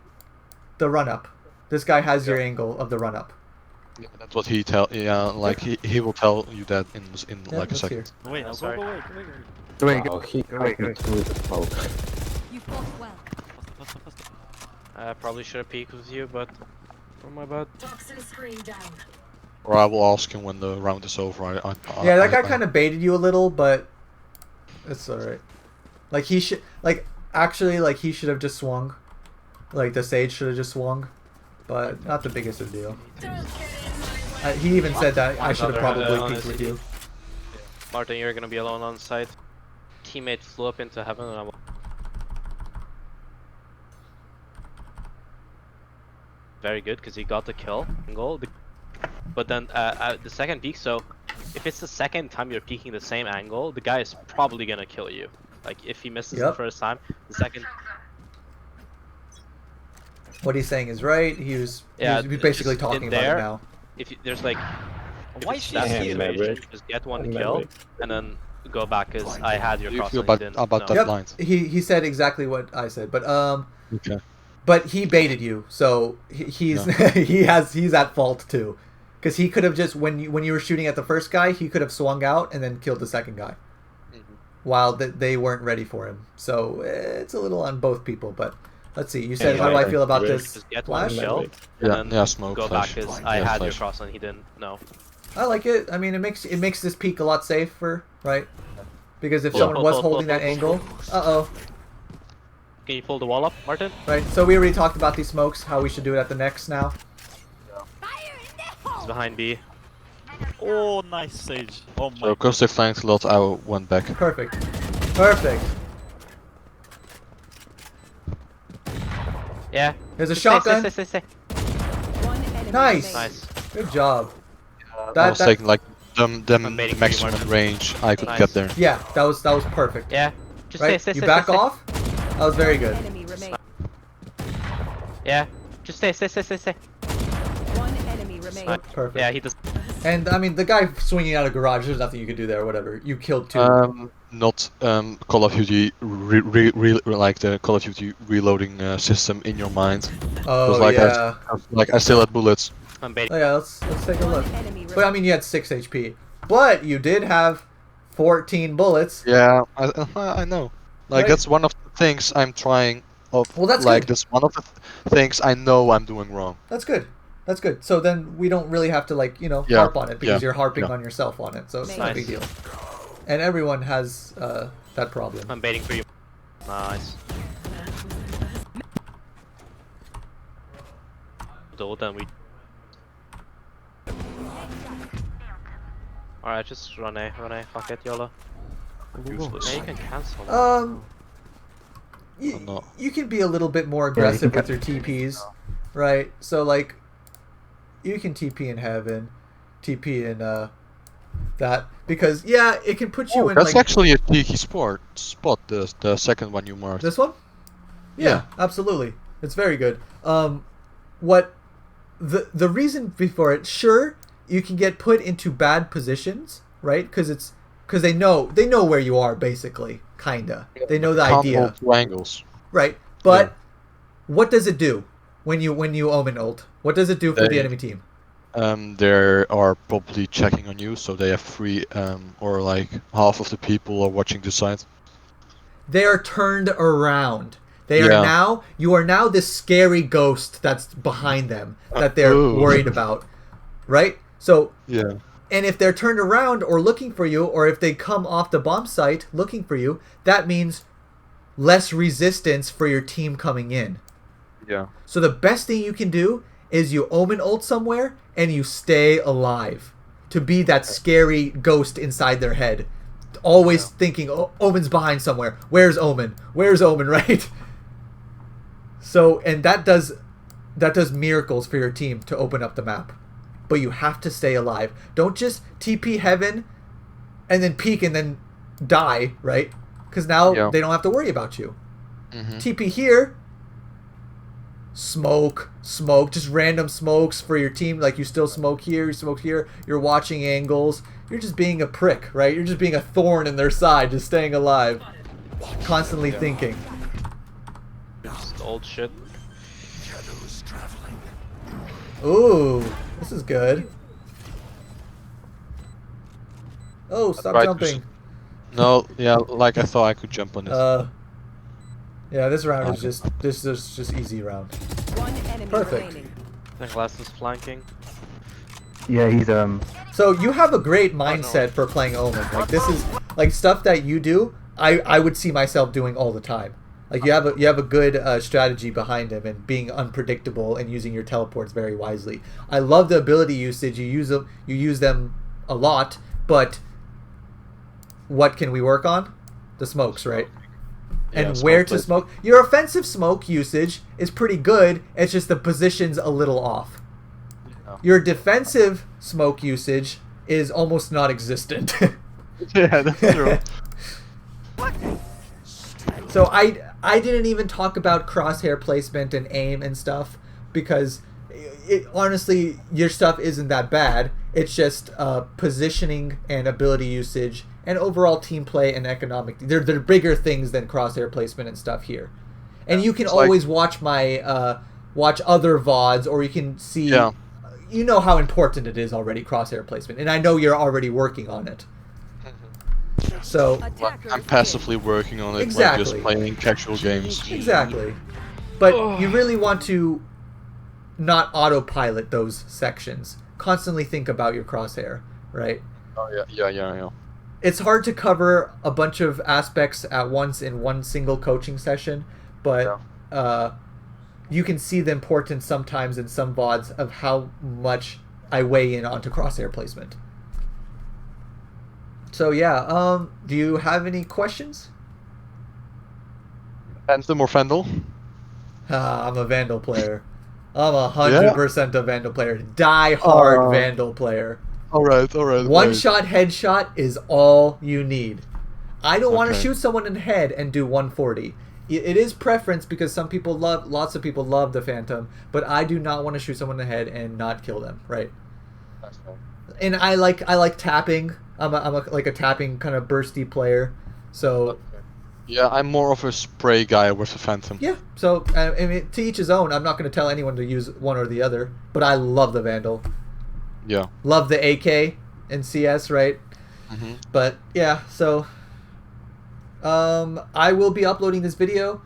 the run-up. This guy has your angle of the run-up. Yeah, that's what he tell. Yeah, like he will tell you that in Yeah, like a let's second. hear. Wait, no, sorry. go away. wow, he cut me through the smoke. You fought well. Faster. I probably should have peeked with you, but for my bad. Toxin screen down. Or I will ask him when the round is over. Yeah, that guy kind of baited you a little, but it's alright. Like he should, actually, he should have just swung. Like the Sage should have just swung, but not the biggest of deal. He even said that I should have probably peeked with you. Martin, you're gonna be alone on site. Teammate flew up into heaven and I very good because he got the kill goal. But then the second peek, so if it's the second time you're peeking the same angle, the guy is probably gonna kill you. Like if he misses the first time, the second. What he's saying is right. He's basically talking about it now. If there's like, why if that situation, just get one kill and then go back because I had your cross. You feel about that blind? He said exactly what I said, but Okay. But he baited you, so he's he's at fault too, because he could have just when you were shooting at the first guy, he could have swung out and then killed the second guy, while they weren't ready for him. So it's a little on both people, but. Let's see. You said, how do I feel about this? Just get flash? one kill, and then smoke. Go flash. back because I had your cross and he didn't know. I like it. I mean, it makes this peak a lot safer, right? Because if someone was holding that angle, Can you pull the wall up, Martin? Right. So we already talked about these smokes. How we should do it at the next now. He's behind B. Oh, nice Sage. Oh my. So because they flanked a lot, I went back. Perfect. Perfect. Yeah. There's a shotgun. Nice. Nice. Good job. I was taking like the maximum range I could get there. Yeah, that was perfect. Yeah. Just right? stay. You back off? That was very good. Yeah. Just stay. One enemy remains. Perfect. Yeah, he does. And I mean, the guy swinging out of garage, there's nothing you could do there. Whatever. You killed two. Not Call of Duty, like the Call of Duty reloading system in your mind. Oh like yeah. I still had bullets. I'm baiting. Oh yeah, let's take a look. But I mean, you had 6 HP, but you did have 14 bullets. Yeah, I know. Like Right. that's one of the things I'm trying. Well, that's like good. that's one of the things I know I'm doing wrong. That's good. That's good. So then we don't really have to Yeah. harp on it because Yeah. you're harping Yeah. on yourself on it. So it's not a big Nice. deal. And everyone has that problem. I'm baiting for you. Nice. Then we. Alright, just run A. Fuck it, YOLO. Useless. Yeah, you can cancel. You can be a little bit more aggressive with your TPs, right? So like, you can TP in heaven, TP in that because it can put you in. That's like, actually a cheeky spot. The second one you marked. This one? Yeah, absolutely. It's very good. What the reason before it? Sure, you can get put into bad positions, right? Because they know where you are basically, kinda. They know the idea. Hold 2 angles. Right, but what does it do when you Omen ult? What does it do for the enemy team? They are probably checking on you, so they have 3 or like half of the people are watching the side. They are turned around. You are now this scary ghost that's behind them that they're worried about, right? So and if they're turned around or looking for you, or if they come off the bomb site looking for you, that means less resistance for your team coming in. Yeah. So the best thing you can do is you Omen ult somewhere and you stay alive to be that scary ghost inside their head. Always thinking, oh, Omen's behind somewhere. Where's Omen? Where's Omen, right? So, and that does miracles for your team to open up the map. But you have to stay alive. Don't just TP heaven and then peek and then die, right? Because now they don't have to worry about you. TP here, smoke, just random smokes for your team. Like you still smoke here, you smoke here. You're watching angles. You're just being a prick, right? You're just being a thorn in their side, just staying alive, constantly thinking. Just old shit. Ooh, this is good. Oh, stop jumping. No, like I thought I could jump on it. Yeah, this round is just easy round. One enemy Perfect. remaining. The glass is flanking. Yeah, he's So you have a great mindset for playing Omen. Like this is like stuff that you do. I would see myself doing all the time. Like you have a good strategy behind him and being unpredictable and using your teleports very wisely. I love the ability usage. You use them a lot, but what can we work on? The smokes, right? And where to smoke. Your offensive smoke usage is pretty good. It's just the position's a little off. Your defensive smoke usage is almost non-existent. Yeah, that's true. So I didn't even talk about crosshair placement and aim and stuff because honestly your stuff isn't that bad. It's just positioning and ability usage and overall team play and economic. They're bigger things than crosshair placement and stuff here. And you can always watch my watch other VODs, or you can see. Yeah. You know how important it is already, crosshair placement, and I know you're already working on it. So I'm passively working on it, exactly. like just playing casual games. Exactly. But you really want to not autopilot those sections. Constantly think about your crosshair, right? Oh yeah. It's hard to cover a bunch of aspects at once in one single coaching session, but you can see the importance sometimes in some VODs of how much I weigh in onto crosshair placement. So yeah, do you have any questions? Phantom or Vandal? I'm a Vandal player. I'm 100% a Vandal player. Die-hard Vandal player. Alright. One-shot headshot is all you need. I don't want to shoot someone in the head and do 140. It is preference because lots of people love the Phantom, but I do not want to shoot someone in the head and not kill them, right? That's fine. And I like tapping. I'm a tapping kind of bursty player, so. Yeah, I'm more of a spray guy with the Phantom. Yeah, so I mean, to each his own. I'm not going to tell anyone to use one or the other, but I love the Vandal. Yeah. Love the AK and CS, right? Mm-hmm. But yeah, so I will be uploading this video